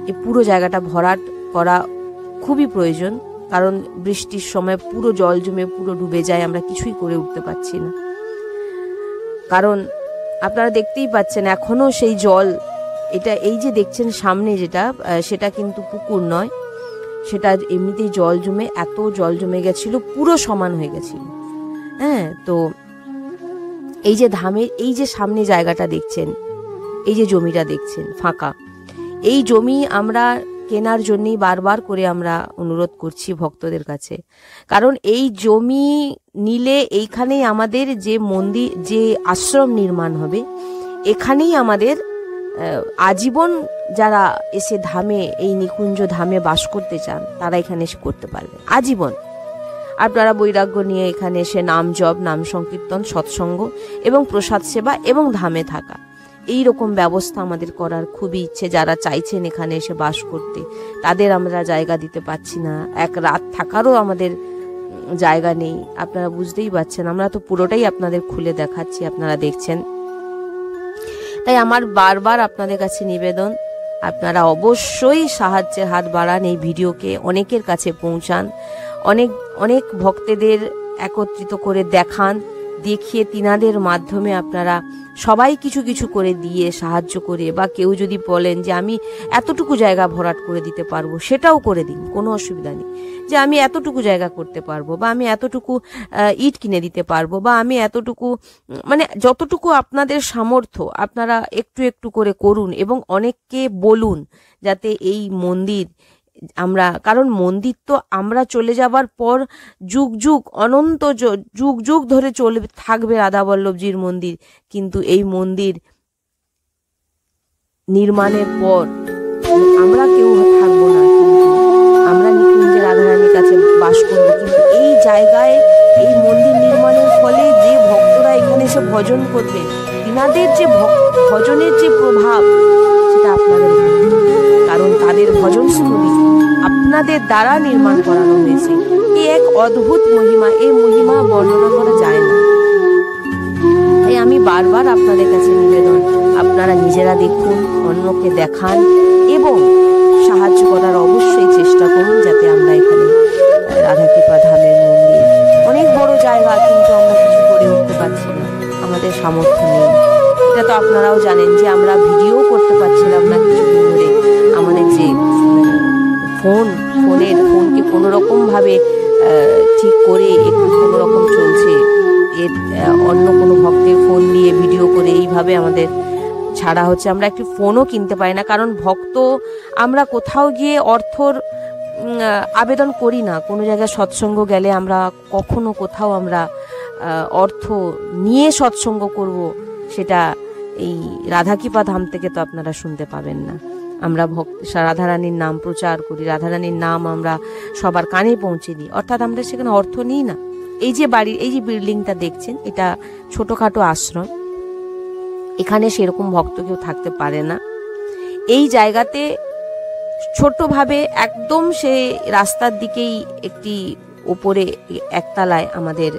এই পুরো জায়গাটা ভরাট করা খুবই প্রয়োজন। কারণ বৃষ্টির সময় পুরো জল জমে পুরো ডুবে যায়, আমরা কিছুই করে উঠতে পারছি না। কারণ আপনারা দেখতেই পাচ্ছেন এখনো সেই জল, এটা এই যে দেখছেন সামনে যেটা, সেটা কিন্তু পুকুর নয়, সেটা এমনিতেই জল জমে, এত জল জমে গেছিল, পুরো সমান হয়ে গেছিল। হ্যাঁ, তো এই যে ধামের এই যে সামনে জায়গাটা দেখছেন, এই যে জমিটা দেখছেন ফাঁকা, এই জমি আমরা কেনার জন্যই বারবার করে আমরা অনুরোধ করছি ভক্তদের কাছে। কারণ এই জমি নিলে এইখানেই আমাদের যে মন্দির, যে আশ্রম নির্মাণ হবে, এখানেই আমাদের আজীবন যারা এসে ধামে, এই নিকুঞ্জ ধামে বাস করতে চান তারা এখানে এসে করতে পারবে আজীবন। আপনারা বৈরাগ্য নিয়ে এখানে এসে নাম জপ, নাম সংকীর্তন, সৎসঙ্গ এবং প্রসাদ সেবা এবং ধামে থাকা, এই রকম ব্যবস্থা আমাদের করার খুবই ইচ্ছে। যারা চাইছেন এখানে এসে বাস করতে, তাদের আমরা জায়গা দিতে পারছি না, এক রাত থাকারও আমাদের জায়গা নেই। আপনারা বুঝতেই পারছেন, আমরা তো পুরোটাই আপনাদের খুলে দেখাচ্ছি, আপনারা দেখছেন। তাই আমার বারবার আপনাদের কাছে নিবেদন, আপনারা অবশ্যই সাহায্যের হাত বাড়ান, এই ভিডিওকে অনেকের কাছে পৌঁছান, অনেক অনেক ভক্তদের একত্রিত করে দেখান, দেখিয়ে তিনাদের মাধ্যমে আপনারা সবাই কিছু কিছু করে দিয়ে সাহায্য করে, বা কেউ যদি বলেন যে আমি এতটুকু জায়গা ভরাট করে দিতে পারবো, সেটাও করে দিন, কোনো অসুবিধা নেই। যে আমি এতটুকু জায়গা করতে পারবো, বা আমি এতটুকু ইট কিনে দিতে পারবো, বা আমি এতটুকু, মানে যতটুকু আপনাদের সামর্থ্য আপনারা একটু একটু করে করুন, এবং অনেককে বলুন যাতে এই মন্দির আমরা, কারণ মন্দির তো আমরা চলে যাবার পর যুগ যুগ অনন্ত যুগ যুগ ধরে চলে থাকবে রাধাবল্লভজির মন্দির, কিন্তু এই মন্দির নির্মাণের পর আমরা কেউ থাকবো না, কিন্তু আমরা নিকুঞ্জে রাধারানীর কাছে বাস করবো। কিন্তু এই জায়গায় এই মন্দির নির্মাণের ফলে যে ভক্তরা এখানে এসে ভজন করবে, তিনাদের যে ভজনের যে প্রভাব, সেটা আপনাদের উপর, কারণ তাদের ভজনস্থলী আপনাদের দ্বারা নির্মাণ করানো হয়েছে। এই এক অদ্ভুত মহিমা, এই মহিমা বর্ণনা করা যায় না। তাই আমি বারবার আপনাদের কাছে নিবেদন, আপনারা নিজেরা দেখুন, অন্যকে দেখান, এবং সাহায্য করার অবশ্যই চেষ্টা করুন, যাতে আমরা এখানে রাধাকৃপা ধামের মন্দির, অনেক বড় জায়গা, কিন্তু আমরা কিছু করে উঠতে পারছি না, আমাদের সামর্থ্য নেই। এটা তো আপনারাও জানেন যে আমরা ভিডিও করতে পারছিলাম না কিছুদিন ধরে। আমাদের যে ফোনকে কোনো রকম ভাবে ঠিক করে একটু কোনো রকম চলছে, এর অন্য কোনো ভক্তের ফোন দিয়ে ভিডিও করে এইভাবে আমাদের ছাড়া হচ্ছে। আমরা একটি ফোনও কিনতে পারি না, কারণ ভক্ত আমরা কোথাও গিয়ে অর্থর আবেদন করি না। কোনো জায়গায় সৎসঙ্গ গেলে আমরা কখনো কোথাও আমরা অর্থ নিয়ে সৎসঙ্গ করব, সেটা এই রাধাকৃপা ধাম থেকে তো আপনারা শুনতে পাবেন না। আমরা রাধারানীর নাম প্রচার করি, রাধারানীর নাম আমরা সবার কানে পৌঁছে দিই, অর্থাৎ আমরা সেখানে অর্থ নিই না। এই যে বাড়ির এই যে বিল্ডিংটা দেখছেন, এটা ছোটখাটো আশ্রম, এখানে সেরকম ভক্ত কেউ থাকতে পারে না। এই জায়গাতে ছোটভাবে একদম সে রাস্তার দিকেই একটি উপরে একতলায় আমাদের,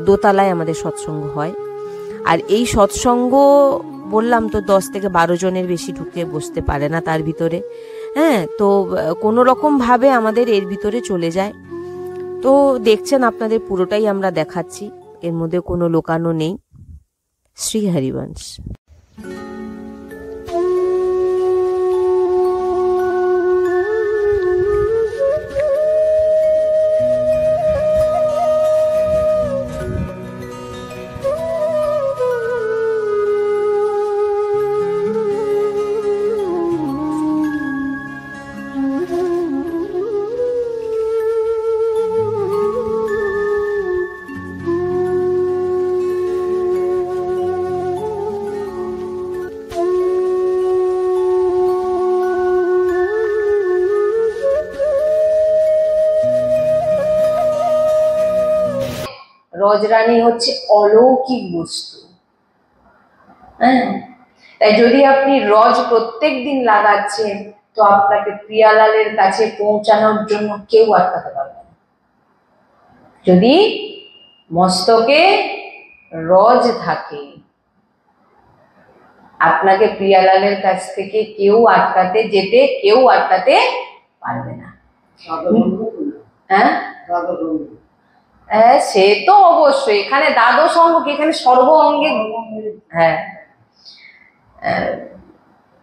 দোতলায় আমাদের সৎসঙ্গ হয়। আর এই সৎসঙ্গ বললাম তো 10 থেকে 12 জনের বেশি ঢুকে বসতে পারে না তার ভিতরে। হ্যাঁ, তো কোনো রকম ভাবে আমাদের এর ভিতরে চলে যায়। তো দেখছেন, আপনাদের পুরোটাই আমরা দেখাচ্ছি, এর মধ্যে কোনো লোকানো নেই। শ্রী হরিবংশ। রজরানী হচ্ছে অলৌকিক বস্তু। হ্যাঁ, তাই যদি আপনি রজ প্রত্যেক দিন লাগাচ্ছেন, তো আপনাকে প্রিয়ালালের কাছে পৌঁছানোর জন্য কেউ আটকাতে পারবে না। যদি মস্তকে রজ থাকে, আপনাকে প্রিয়ালালের কাছ থেকে কেউ আটকাতে পারবে না। হ্যাঁ, হ্যাঁ, সে তো অবশ্যই। এখানে দ্বাদশ অঙ্গ কি, এখানে সর্ব অঙ্গে, হ্যাঁ,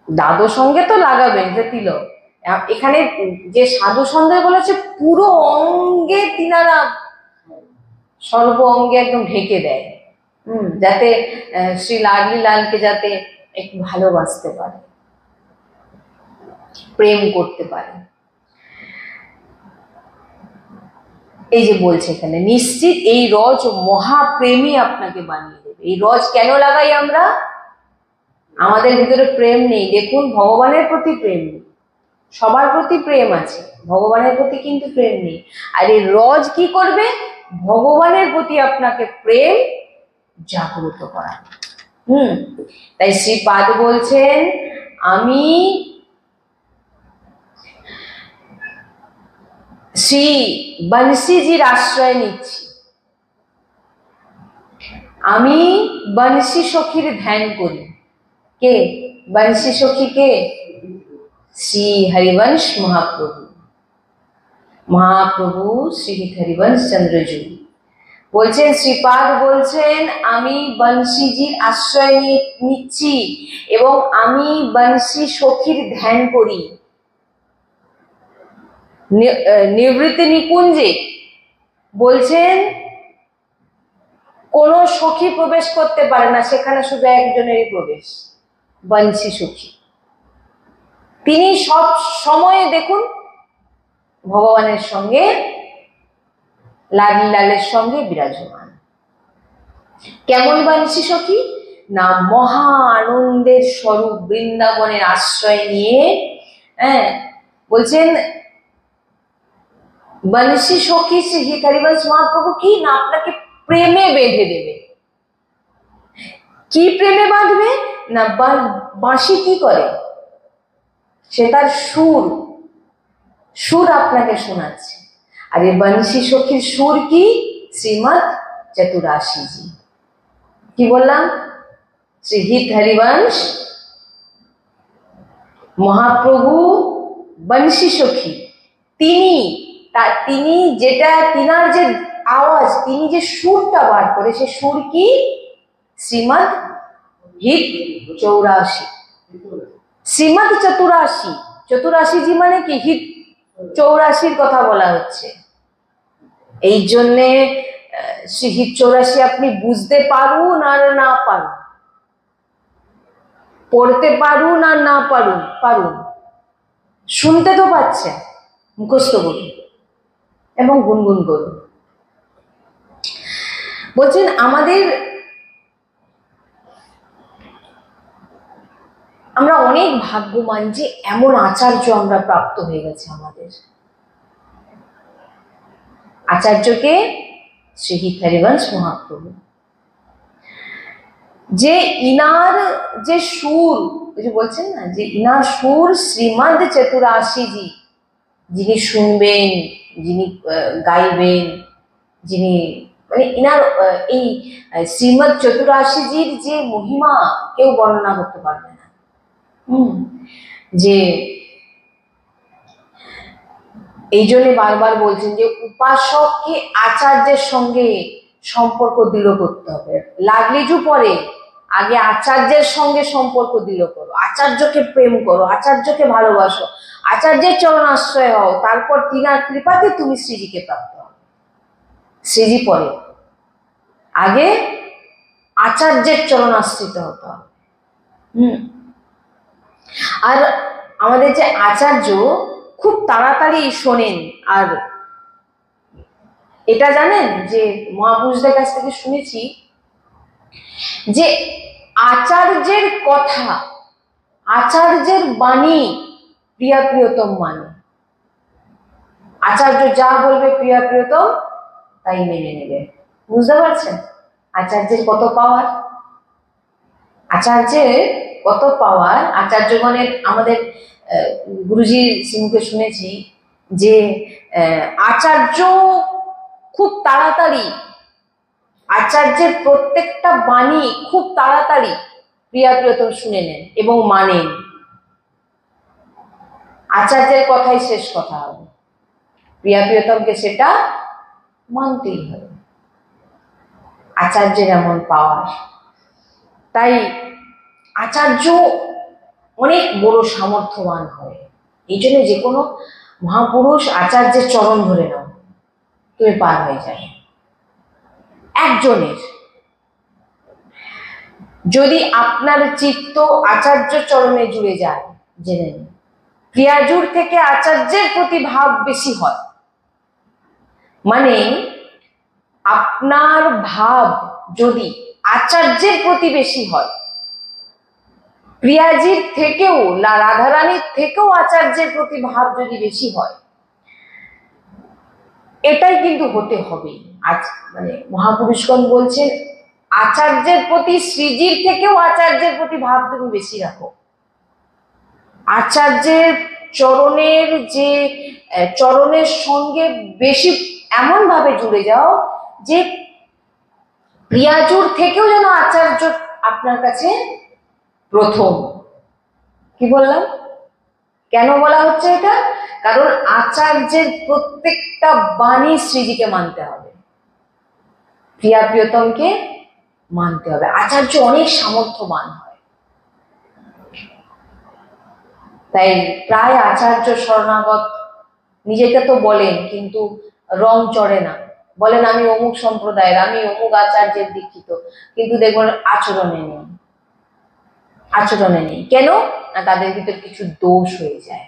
দ্বাদশ অঙ্গে তো লাগাবেন যে তিলক। এখানে যে সাধু সন্দেহ বলেছে, পুরো অঙ্গে তিনারা সর্ব অঙ্গে একদম ঢেকে দেয়, যাতে শ্রী লাডলি লালকে যাতে একটু ভালোবাসতে পারে, প্রেম করতে পারে। এই যে বলছে এখানে, নিশ্চিত এই রজ মহাপ্রেমী আপনাকে বানিয়ে দেবে। এই রজ কেন লাগাই আমরা? আমাদের ভিতরে প্রেম নেই। দেখুন, ভগবানের প্রতি প্রেম নেই, সবার প্রতি প্রেম আছে, ভগবানের প্রতি কিন্তু প্রেম নেই। আর এই রজ কি করবে? ভগবানের প্রতি আপনাকে প্রেম জাগ্রত করা। তাই শ্রীপাদ বলছেন আমি শ্রী বংশীজির আশ্রয় নিচ্ছি, আমি বংশী সখীর ধ্যান করি। কে বংশী সখী? কে? শ্রী হরিবংশ মহাপ্রভু, মহাপ্রভু শ্রী হরিবংশ চন্দ্রজী বলছেন, শ্রীপাদ বলছেন আমি বংশীজির আশ্রয় নিচ্ছি এবং আমি বংশী সখীর ধ্যান করি। নিবৃত্তি নিকুঞ্জে বলছেন কোন সখী প্রবেশ করতে পারে না, সেখানে শুধু একজনেরই প্রবেশ, বংশী সখী। তিনি সব সময়ে দেখুন ভগবানের সঙ্গে, লালের সঙ্গে বিরাজমান। কেমন বংশী সখী? না মহা আনন্দের স্বরূপ বৃন্দাবনের আশ্রয় নিয়ে, বলছেন বংশী সখী শ্রী হরিবংশ মহাপ্রভু কি না আপনাকে প্রেমে বেঁধে দেবে। কি প্রেমে বাঁধবে? না বাঁশি কি করে, সে তার সুর আপনাকে শোনাচ্ছে। আর এই বংশী সখীর সুর কি? শ্রীমৎ চতুরাশিজি। কি বললাম? শ্রী হরিবংশ মহাপ্রভু বংশী সখী, তিনি যেটা তিনার যে আওয়াজ, তিনি যে সুরটা বার করে, সে সুর কি? শ্রীমৎ হিত 84। শ্রীমৎ চতুরাশি, চতুরাশিজি মানে কি? হিত 84 কথা বলা হচ্ছে। এই জন্যে শ্রী হিত 84 আপনি বুঝতে পারুন আর না পারুন, পড়তে পারুন আর না পারুন, শুনতে তো পাচ্ছেন, মুখস্থ করুন এবং গুনগুন করুন। বলছেন আমরা অনেক ভাগ্যবান যে এমন আচার্য আমরা প্রাপ্ত হয়ে গেছে। আমাদের আচার্যকে শ্রী হরিবংশ মহাপ্রভু, যে ইনার যে সুর, বলছেন না যে ইনার সুর শ্রীমদ চতুরাশিজি, যিনি শুনবেন, যিনি গাইবেন, যিনি মানে ইনার এই শ্রীমদ চতুরাশিজির যে মহিমা কেউ বর্ণনা করতে পারবে না। যে এই জন্য বারবার বলছেন যে উপাসককে আচার্যের সঙ্গে সম্পর্ক দৃঢ় করতে হবে। লাগলিজু পরে, আগে আচার্যের সঙ্গে সম্পর্ক দৃঢ় করো, আচার্যকে প্রেম করো, আচার্যকে ভালোবাসো, আচার্যের চরণ আশ্রয় হও, তারপর তিনার কৃপাতে তুমি শ্রীজিকে প্রাপ্ত হবে। শ্রীজি পরে, আগে আচার্যের চরণ আশ্রিত হতে হবে। আর আমাদের যে আচার্য খুব তাড়াতাড়ি শোনেন। আর এটা জানেন যে মহাপুরুষদের কাছ থেকে শুনেছি যে আচার্যের কথা, আচার্যের বাণী প্রিয়া প্রিয়তম মানে। আচার্য যা বলবে প্রিয়া প্রিয়তম তাই মেনে নেবে। বুঝতে পারছেন আচার্যের কত পাওয়ার? আচার্যের কত পাওয়ার! আচার্যগণের, আমাদের গুরুজির মুখে শুনেছি যে আচার্য খুব তাড়াতাড়ি, আচার্যের প্রত্যেকটা বাণী খুব তাড়াতাড়ি প্রিয়া প্রিয়তম শুনে নেন এবং মানেন। আচার্যের কথাই শেষ কথা হবে, প্রিয়া প্রিয়তমকে সেটা মানতেই হবে। আচার্যের এমন পাওয়ার। তাই আচার্য অনেক বড় সামর্থ্যবান হয়। এই জন্য যে কোনো মহাপুরুষ আচার্যের চরণ ধরে নাও, তুমি পার হয়ে যাবে। একজনের যদি আপনার চিত্ত আচার্য চরণে জুড়ে যায়, জেনে নিন প্রিয়াজুর থেকে আচার্যের প্রতি ভাব বেশি হয়। মানে আপনার ভাব যদি আচার্যের প্রতি বেশি হয়, প্রিয়াজির থেকেও, রাধারানীর থেকেও আচার্যের প্রতি ভাব যদি বেশি হয়, এটাই কিন্তু হতে হবে। আজ মানে মহাপুরুষগণ বলছেন আচার্যের প্রতি, শ্রীজির থেকেও আচার্যের প্রতি ভাব তুমি বেশি রাখো। আচার্যের চরণের সঙ্গে বেশি এমন ভাবে জুড়ে যাও যে প্রিয়াজুর থেকেও যেন আচার্য আপনার কাছে প্রথম। কি বললাম? কেন বলা হচ্ছে এটা? কারণ আচার্যের প্রত্যেকটা বাণী শ্রীজিকে মানতে হবে, প্রিয়া প্রিয়তমকে মানতে হবে। আচার্য অনেক সামর্থ্যবান হয়, তাই প্রায় আচার্য শরণাগত নিজেকে তো বলেন কিন্তু রং চড়ে না, বলেন আমি অমুক সম্প্রদায়ের, আমি অমুক আচার্যের দীক্ষিত, কিন্তু দেখবেন আচরণে নেই। কেন না? তাদের ভিতর কিছু দোষ হয়ে যায়,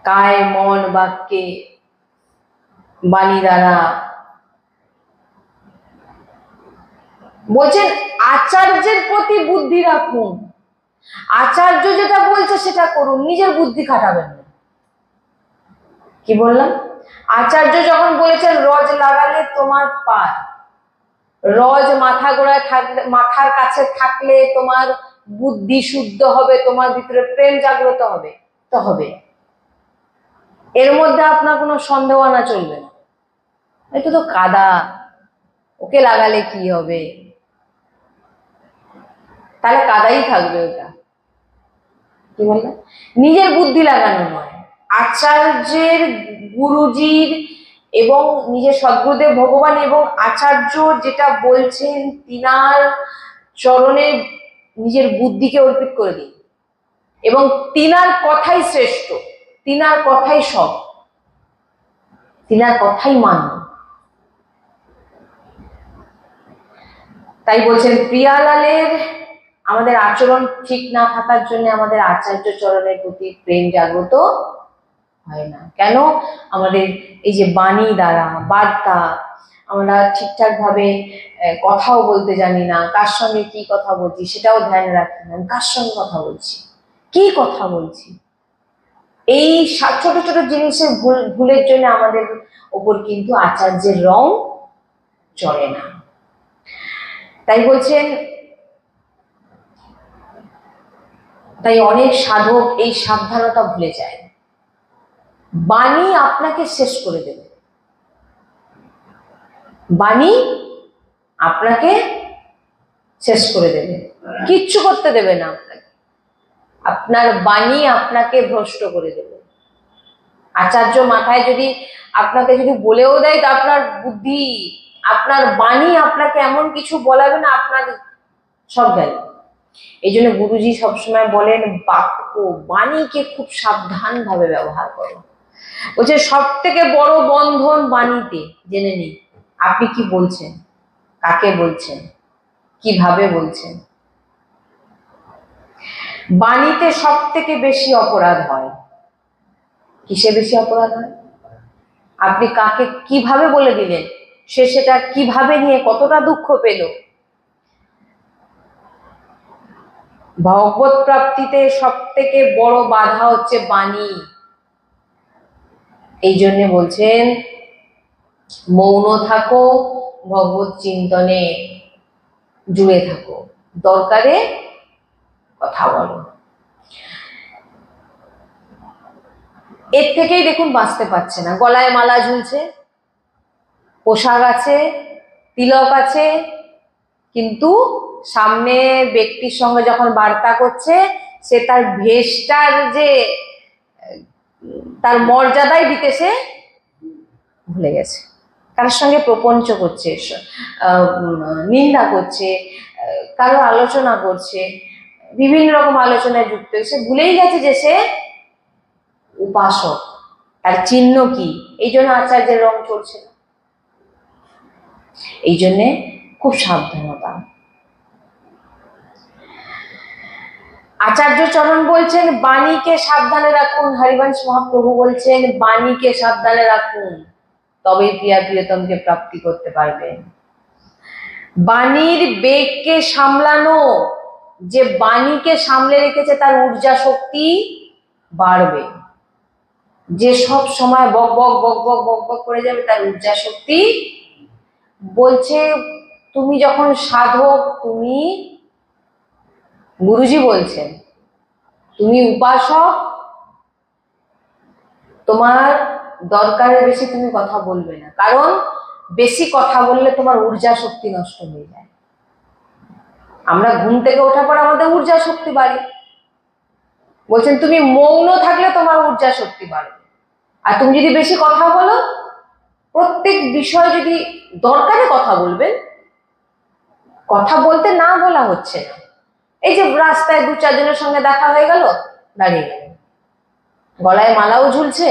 কায় মন বাক্যে বাণী দ্বারা। বলছেন আচার্যের প্রতি বুদ্ধি রাখুন, আচার্য যেটা বলছে সেটা করুন, নিজের বুদ্ধি খাটাবেন না। কি বললাম? আচার্য যখন বলেছেন রজ লাগালে তোমার পার, রজ মাথা গোড়ায় থাকলে, মাথার কাছে থাকলে তোমার বুদ্ধি শুদ্ধ হবে, তোমার ভিতরে প্রেম জাগ্রত হবে, তো হবে। এর মধ্যে আপনার কোনো সন্দেহ আনা চলবে না, এটা তো কাদা, ওকে লাগালে কি হবে, তাহলে কাদাই থাকবে ওটা। কি বললাম? নিজের বুদ্ধি লাগানো নয়, আচার্যের, গুরুজির এবং নিজের সদ্গুরুদেব ভগবান এবং আচার্য যেটা বলছেন তিনার চরণে নিজের বুদ্ধিকে অর্পিত করে দিন, এবং তিনার কথাই শ্রেষ্ঠ, তিনার কথাই সব, তিনার কথাই মান্য। তাই বলছেন প্রিয়ালালের আমাদের আচরণ ঠিক না থাকার জন্য আমাদের আচার্য চরণের প্রতি প্রেম জাগ্রত হয় না। কেন? আমাদের এই যে বাণী দ্বারা বার্তা, আমরা ঠিকঠাক ভাবে কথাও বলতে জানি না, কার সঙ্গে কি কথা বলছি সেটাও ধ্যান রাখি না, কার সঙ্গে কথা বলছি, কি কথা বলছি, এই ছোট ছোট জিনিসের ভুলের জন্য আমাদের ওপর কিন্তু আচার্যের রং চড়ে না। তাই বলছেন, তাই অনেক সাধক এই সাবধানতা ভুলে যায়, বাণী আপনাকে শেষ করে দেবে, বাণী আপনাকে শেষ করে দেবে, কিচ্ছু করতে দেবে না আপনাকে, আপনার বাণী আপনাকে ভ্রষ্ট করে দেবে। আচার্য মাথায় যদি আপনাকে যদি বলেও দেয়, তা আপনার বুদ্ধি, আপনার বাণী আপনাকে এমন কিছু বলাবে না, আপনার সব গেল। এই জন্য গুরুজি সবসময় বলেন বাক্য, বাণীকে খুব সাবধান ভাবে ব্যবহার করো। বলছে সব থেকে বড় বন্ধন বাণীতে। জেনে নিন আপনি কি বলছেন, কাকে বলছেন, কিভাবে বলছেন। বাণীতে সব থেকে বেশি অপরাধ হয়। কিসে বেশি অপরাধ হয়? আপনি কাকে কিভাবে বলে দিলেন, সে সেটা কিভাবে নিয়ে কতটা দুঃখ পেল। ভগবত প্রাপ্তিতে সব থেকে বড় বাধা হচ্ছে বাণী। এই জন্য বলছেন মৌন থাকো, ভগবত চিন্তনে জুড়ে থাকো, দরকারে কথা বলো। এর থেকেই দেখুন বাঁচতে পারছে না, গলায় মালা ঝুলছে, পোশাক আছে, তিলক আছে, কিন্তু সামনে ব্যক্তির সঙ্গে যখন বার্তা করছে, সে তার ভেষটার যে তার মর্যাদাই দিতে সে ভুলে গেছে। কারোর সঙ্গে প্রপঞ্চ করছে, নিন্দা করছে, কারো আলোচনা করছে, বিভিন্ন রকম আলোচনায় যুক্ত, সে ভুলেই গেছে যে সে উপাসক, তার চিহ্ন কি। এই জন্য আচার্যের রং চলছে না। এই জন্যে খুব সাবধানতা। আচার্য চরণ বলছেন বাণীকে সাবধানে রাখুন, হরিবংশ মহাপ্রভু বলছেন বাণীকে সাবধানে রাখুন, তবেই প্রিয়া প্রিয়তমকে প্রাপ্তি করতে পারবেন। বাণীর বেগকে সামলানো, যে বাণীকে সামলে রেখেছে তার ঊর্জা শক্তি বাড়বে, যে সব সময় বক বক বক বক বক বক করে যাবে তার ঊর্জা শক্তি। বলছে তুমি যখন সাধক, তুমি গুরুজি বলছেন তুমি উপাসক, তোমার দরকারের বেশি তুমি কথা বলবে না, কারণ বেশি কথা বললে তোমার ঊর্জা শক্তি নষ্ট হয়ে যায়। আমরা ঘুম থেকে ওঠার পর আমাদের ঊর্জা শক্তি বাড়ে, বলছেন তুমি মৌন থাকলে তোমার ঊর্জা শক্তি বাড়বে। আর তুমি যদি বেশি কথা বলো, প্রত্যেক বিষয় যদি দরকারে কথা বলবেন, কথা বলতে না বলা হচ্ছে না। এই যে রাস্তায় 2-4 জনের সঙ্গে দেখা হয়ে গেল, দাঁড়িয়ে গেল, গলায় মালাও ঝুলছে,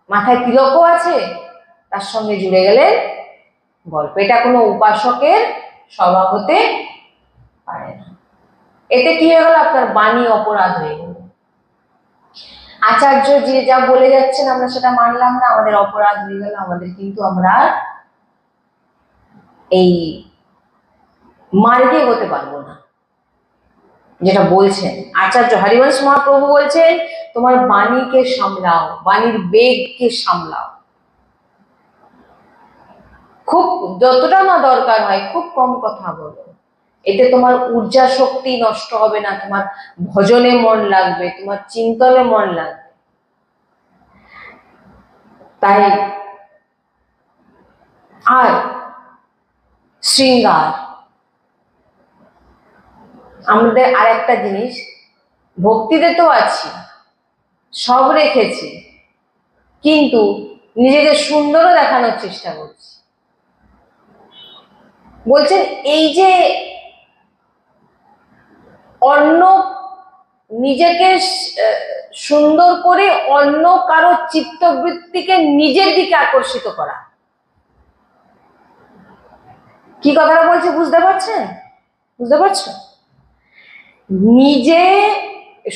মাথায় তিলকও আছে, তার সঙ্গে জুড়ে গেলেন গল্প। এটা কোনো উপাসকের স্বভাব হতে পারে না। এতে কি হয়ে গেল? আপনার বাণী অপরাধ হয়ে গেল। আচার্য যে যা বলে যাচ্ছেন আমরা সেটা মানলাম না, আমাদের অপরাধ হয়ে গেল। আমাদের কিন্তু আমরা এই মার্গে হতে পারবো না। যেটা বলছেন আচার্য হরিবংশ মহাপ্রভু বলছেন, তোমার বাণীকে সামলাও, বাণীর বেগকে সামলাও, খুব যতটা না দরকার হয় খুব কম কথা বলো। এতে তোমার ঊর্জা শক্তি নষ্ট হবে না, তোমার ভজনে মন লাগবে, তোমার চিন্তনে মন লাগবে। তাই আর শৃঙ্গার, আমাদের আর একটা জিনিস, ভক্তিতে তো আছি, সব রেখেছি, কিন্তু নিজেকে সুন্দরও দেখানোর চেষ্টা করছি। বলছেন এই যে অন্য নিজেকে সুন্দর করে অন্য কারো চিত্তবৃত্তিকে নিজের দিকে আকর্ষিত করা, কি কথাটা বলছে বুঝতে পারছেন? বুঝতে পারছো? নিজে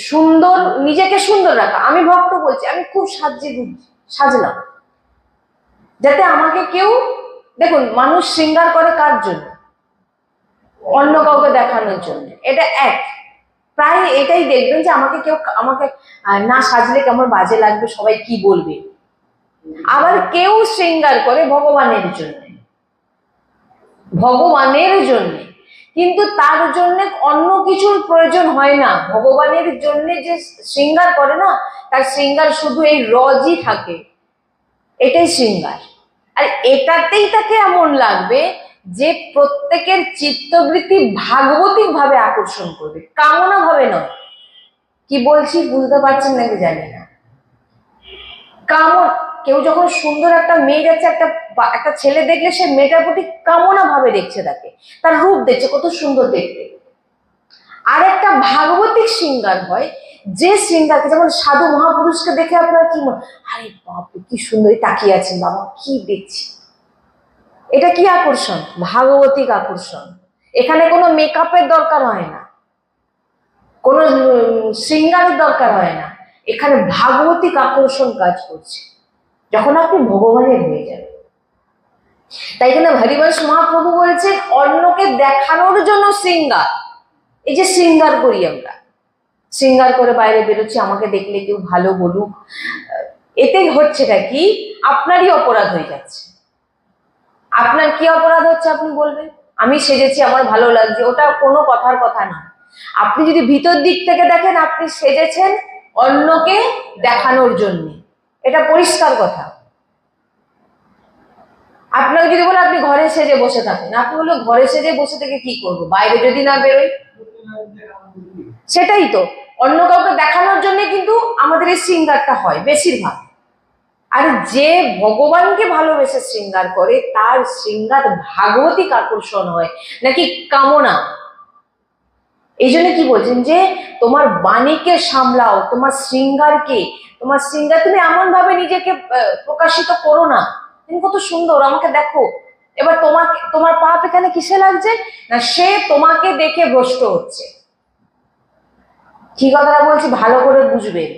সুন্দর, নিজেকে সুন্দর রাখা। আমি ভক্ত বলছি, আমি খুব সাজলাম যাতে আমাকে কেউ, দেখুন মানুষ শৃঙ্গার করে কার জন্য? অন্য কাউকে দেখানোর জন্য। এটা এক, প্রায় এটাই দেখবেন যে আমাকে কেউ, আমাকে না সাজলে কেমন বাজে লাগবে, সবাই কি বলবে। আবার কেউ শৃঙ্গার করে ভগবানের জন্য, ভগবানের জন্য, কিন্তু তার জন্য অন্য কিছুর প্রয়োজন হয় না। ভগবানের জন্য যে শৃঙ্গার করে না, তার শৃঙ্গার শুধু এই রজই থাকে, এটাই শৃঙ্গার। আর এটাতেই তাকে এমন লাগবে যে প্রত্যেকের চিত্তবৃত্তি ভাগবতিক ভাবে আকর্ষণ করবে, কামনা ভাবে নয়। কি বলছি বুঝতে পারছেন নাকি জানি না। কেউ যখন সুন্দর একটা মেয়ে যাচ্ছে, একটা ছেলে দেখলে সে মেয়েটার প্রতি কামনা ভাবে দেখছে, তাকে, তার রূপ দেখছে কত সুন্দর দেখতে। আর একটা ভাগবতিক শৃঙ্গার হয়, যে শৃঙ্গারকে, যেমন সাধু মহাপুরুষকে দেখে আপনার কি মনে, আরে বাপরে কি সুন্দরী তাকিয়ে আছেন, বাবা কি দেখছি। এটা কি আকর্ষণ? ভাগবতিক আকর্ষণ। এখানে কোনো মেকআপের দরকার হয় না, কোনো শৃঙ্গারের দরকার হয় না, এখানে ভাগবতিক আকর্ষণ কাজ করছে যখন আপনি ভগবানের হয়ে যাবেন। তাই এখানে হরিবংশ মহাপ্রভু বলছেন অন্যকে দেখানোর জন্য শৃঙ্গার। এই যে শৃঙ্গার করি আমরা, শৃঙ্গার করে বাইরে বেরোচ্ছি, আমাকে দেখলে কেউ ভালো বলুক, এতে হচ্ছেটা কি? আপনারই অপরাধ হয়ে যাচ্ছে। আপনার কি অপরাধ হচ্ছে আপনি বলবেন? আমি সেজেছি, আমার ভালো লাগছে, ওটা কোনো কথার কথা না। আপনি যদি ভিতর দিক থেকে দেখেন, আপনি সেজেছেন অন্যকে দেখানোর জন্য, এটা পরিষ্কার কথা। আপনাকে যদি বলে আপনি ঘরে সেজে বসে থাকেন, আপনি বললো ঘরে সেজে বসে থেকে কি করব, বাইরে যদি না বেরোই। সেটাই তো, অন্য কাউকে দেখানোর জন্য কিন্তু আমাদের এই শৃঙ্গারটা হয় বেশিরভাগ। আর যে ভগবানকে ভালোবেসে শৃঙ্গার করে, তার শৃঙ্গার ভাগবতিক আকর্ষণ হয় নাকি কামনা। এই জন্য কি বলছেন যে তোমার বাণীকে সামলাও, তোমার শৃঙ্গারকে, তোমার শৃঙ্গার তুমি এমন ভাবে নিজেকে প্রকাশিত করো না, তুমি কত সুন্দর, আমাকে দেখো। এবার তোমার পাপ এখানে কিসে লাগছে না, সে তোমাকে দেখে ভ্রষ্ট হচ্ছে। কি কথাটা বলছি ভালো করে বুঝবেন।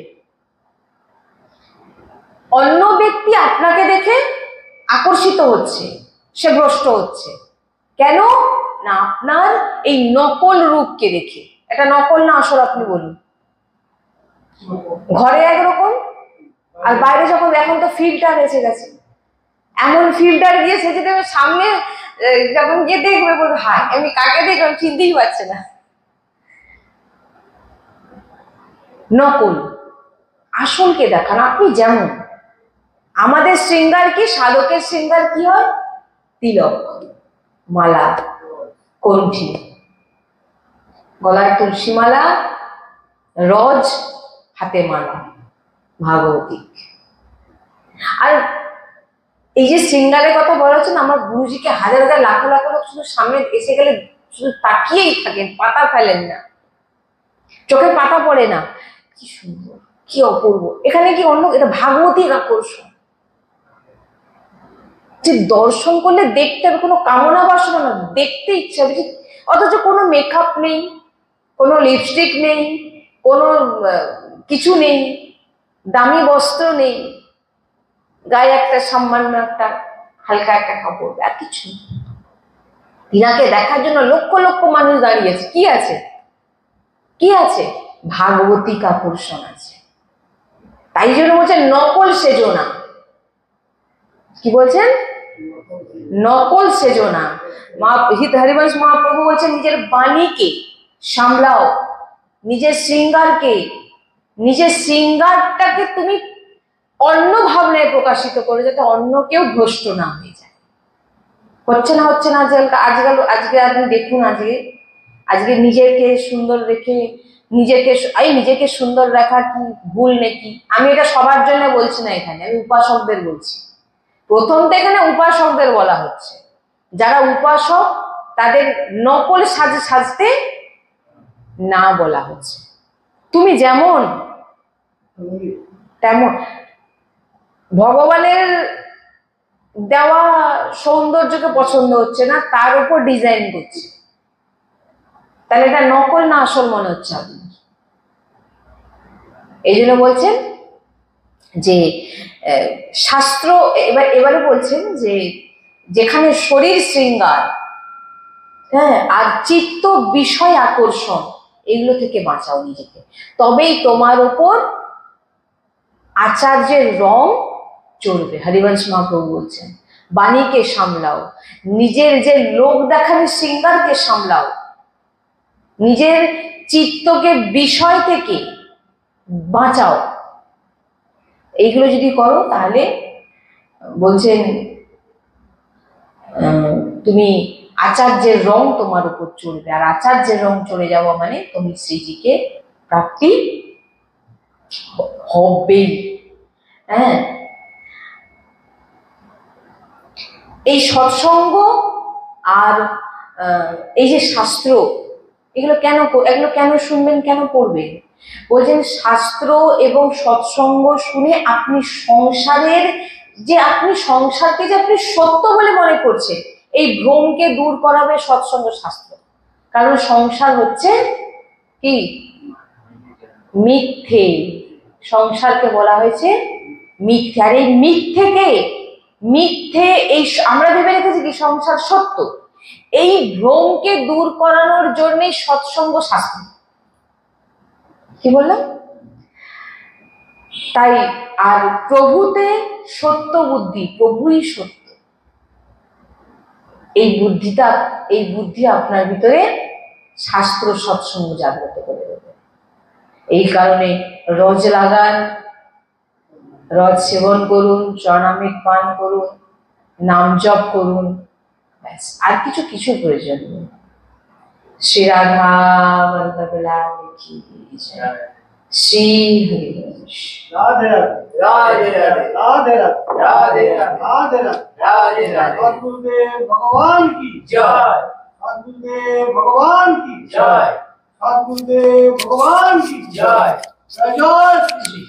অন্য ব্যক্তি আপনাকে দেখে আকর্ষিত হচ্ছে, সে ভ্রষ্ট হচ্ছে। কেন না? আপনার এই নকল রূপকে দেখে। এটা নকল না আসল আপনি বলুন? ঘরে একরকম, আর বাইরে যখন, এখন তো ফিল্টার এসে গেছে, এমন ফিল্টার দিয়েছে যে সামনে যখন গিয়ে দেখবে বলবে হাই আমি কাকে দেখলাম চিনতেই পারছে না। নকল, আসলকে দেখান। আপনি যেমন, আমাদের শৃঙ্গার কি, সাধকের শৃঙ্গার কি হয়? তিলক, মালা, কণ্ঠী, গলায় তুলসী মালা, রজ, হাতে মালা, ভাগবতী। আর এই যে শৃঙ্গারের কথা বলা হচ্ছে না, আমার গুরুজিকে হাজার হাজার লাখ লাখ লোক শুধু সামনে এসে গেলে শুধু তাকিয়েই থাকেন, পাতা ফেলেন না, চোখে পাতা পড়ে না। কি সুন্দর, কি অপূর্ব। এখানে কি অন্য, এটা ভাগবতীর আকর্ষণ, যে দর্শন করলে দেখতে হবে, কোনো কামনা বাসনা না, দেখতে ইচ্ছা হবে। অথচ কোনো মেকআপ নেই, কোনো লিপস্টিক নেই, কোনো কিছু নেই, দামি বস্ত্র নেই, গায়ে একটা সামান্য একটা হালকা একটা কাপড়, আর কিছু নেই। তিনাকে দেখার জন্য লক্ষ লক্ষ মানুষ দাঁড়িয়েছে। কি আছে? কি আছে? ভাগবতিক আকর্ষণ আছে। তাই জন্য বলছেন নকল সেজো না। কি বলছেন? নকল সেজো না। হরিবংশ মহাপ্রভু বলছেন নিজের বাণীকে সামলাও, নিজের শৃঙ্গারকে, নিজের শৃঙ্গারটাকে তুমি অন্য ভাবনায় প্রকাশিত করো, যাতে অন্য কেউ ভ্রষ্ট না হয়ে যায়। হচ্ছে না, হচ্ছে না আজকাল। আজকে আপনি দেখুন, আজকে নিজেকে সুন্দর রেখে নিজেকে সুন্দর রাখা কি ভুল নাকি? আমি এটা সবার জন্য বলছি না, এখানে আমি উপাসকদের বলছি। প্রথম তো এখানে উপাসকদের বলা হচ্ছে, যারা উপাসক তাদের নকল সাজতে না বলা হচ্ছে। তুমি যেমন তেমন, ভগবানের দেওয়া সৌন্দর্যকে পছন্দ হচ্ছে না, তার উপর ডিজাইন করছে, তাহলে এটা নকল না আসল মনে হচ্ছে আপনার। এই জন্য বলছেন যে শাস্ত্র, এবারে বলছেন যে যেখানে শরীর শৃঙ্গার, হ্যাঁ, আর চিত্ত বিষয় আকর্ষণ, এগুলো থেকে বাঁচাও নিজেকে, তবেই তোমার উপর আচার্যের রং চলবে। হরিবংশ মহাপ্রভু বলছেন বাণীকে সামলাও, নিজের যে লোক দেখানো শৃঙ্গারকে সামলাও, নিজের চিত্তকে বিষয় থেকে বাঁচাও। এইগুলো যদি করো তাহলে বলছেন তুমি আচার্যের রং তোমার উপর চলবে, আর আচার্যের রং চলে যাওয়া মানে তুমি শ্রীজিকে প্রাপ্তি হবেই। হ্যাঁ, এই সৎসঙ্গ আর এই যে শাস্ত্র, এগুলো কেন শুনবেন, কেন পড়বেন? বলছেন শাস্ত্র এবং সৎসঙ্গ শুনে আপনি সংসারকে যে আপনি সত্য বলে মনে করছেন, এই ভ্রমকে দূর করাবে সৎসঙ্গ শাস্ত্র। কারণ সংসার হচ্ছে কি? মিথ্যে। সংসারকে বলা হয়েছে মিথ্যে। আর এই মিথ্যে এই আমরা ভেবে রেখেছি কি সংসার সত্য। এই ভ্রমকে দূর করানোর জন্যই সৎসঙ্গ শাস্ত্র। কি বললাম? তাই আর প্রভুতে সত্য বুদ্ধি, প্রভুই সত্য, এই বুদ্ধি আপনার ভিতরে শাস্ত্র সৎসঙ্গ জাগ্রত করে দেবে। এই কারণে রজ লাগান, রজ সেবন করুন, চরণামৃত পান করুন, নাম জপ করুন, ব্যাস, আর কিছু প্রয়োজন নেই। শ্রী রাধা বল্লভ লাল কি জয়। শ্রী হরিবংশ। राधे राधे राधे राधे राधे राधे राधे सद्गुरुदेव भगवान की जय। सद्गुरुदेव भगवान की जय। सद्गुरुदेव भगवान की जय। जय श्री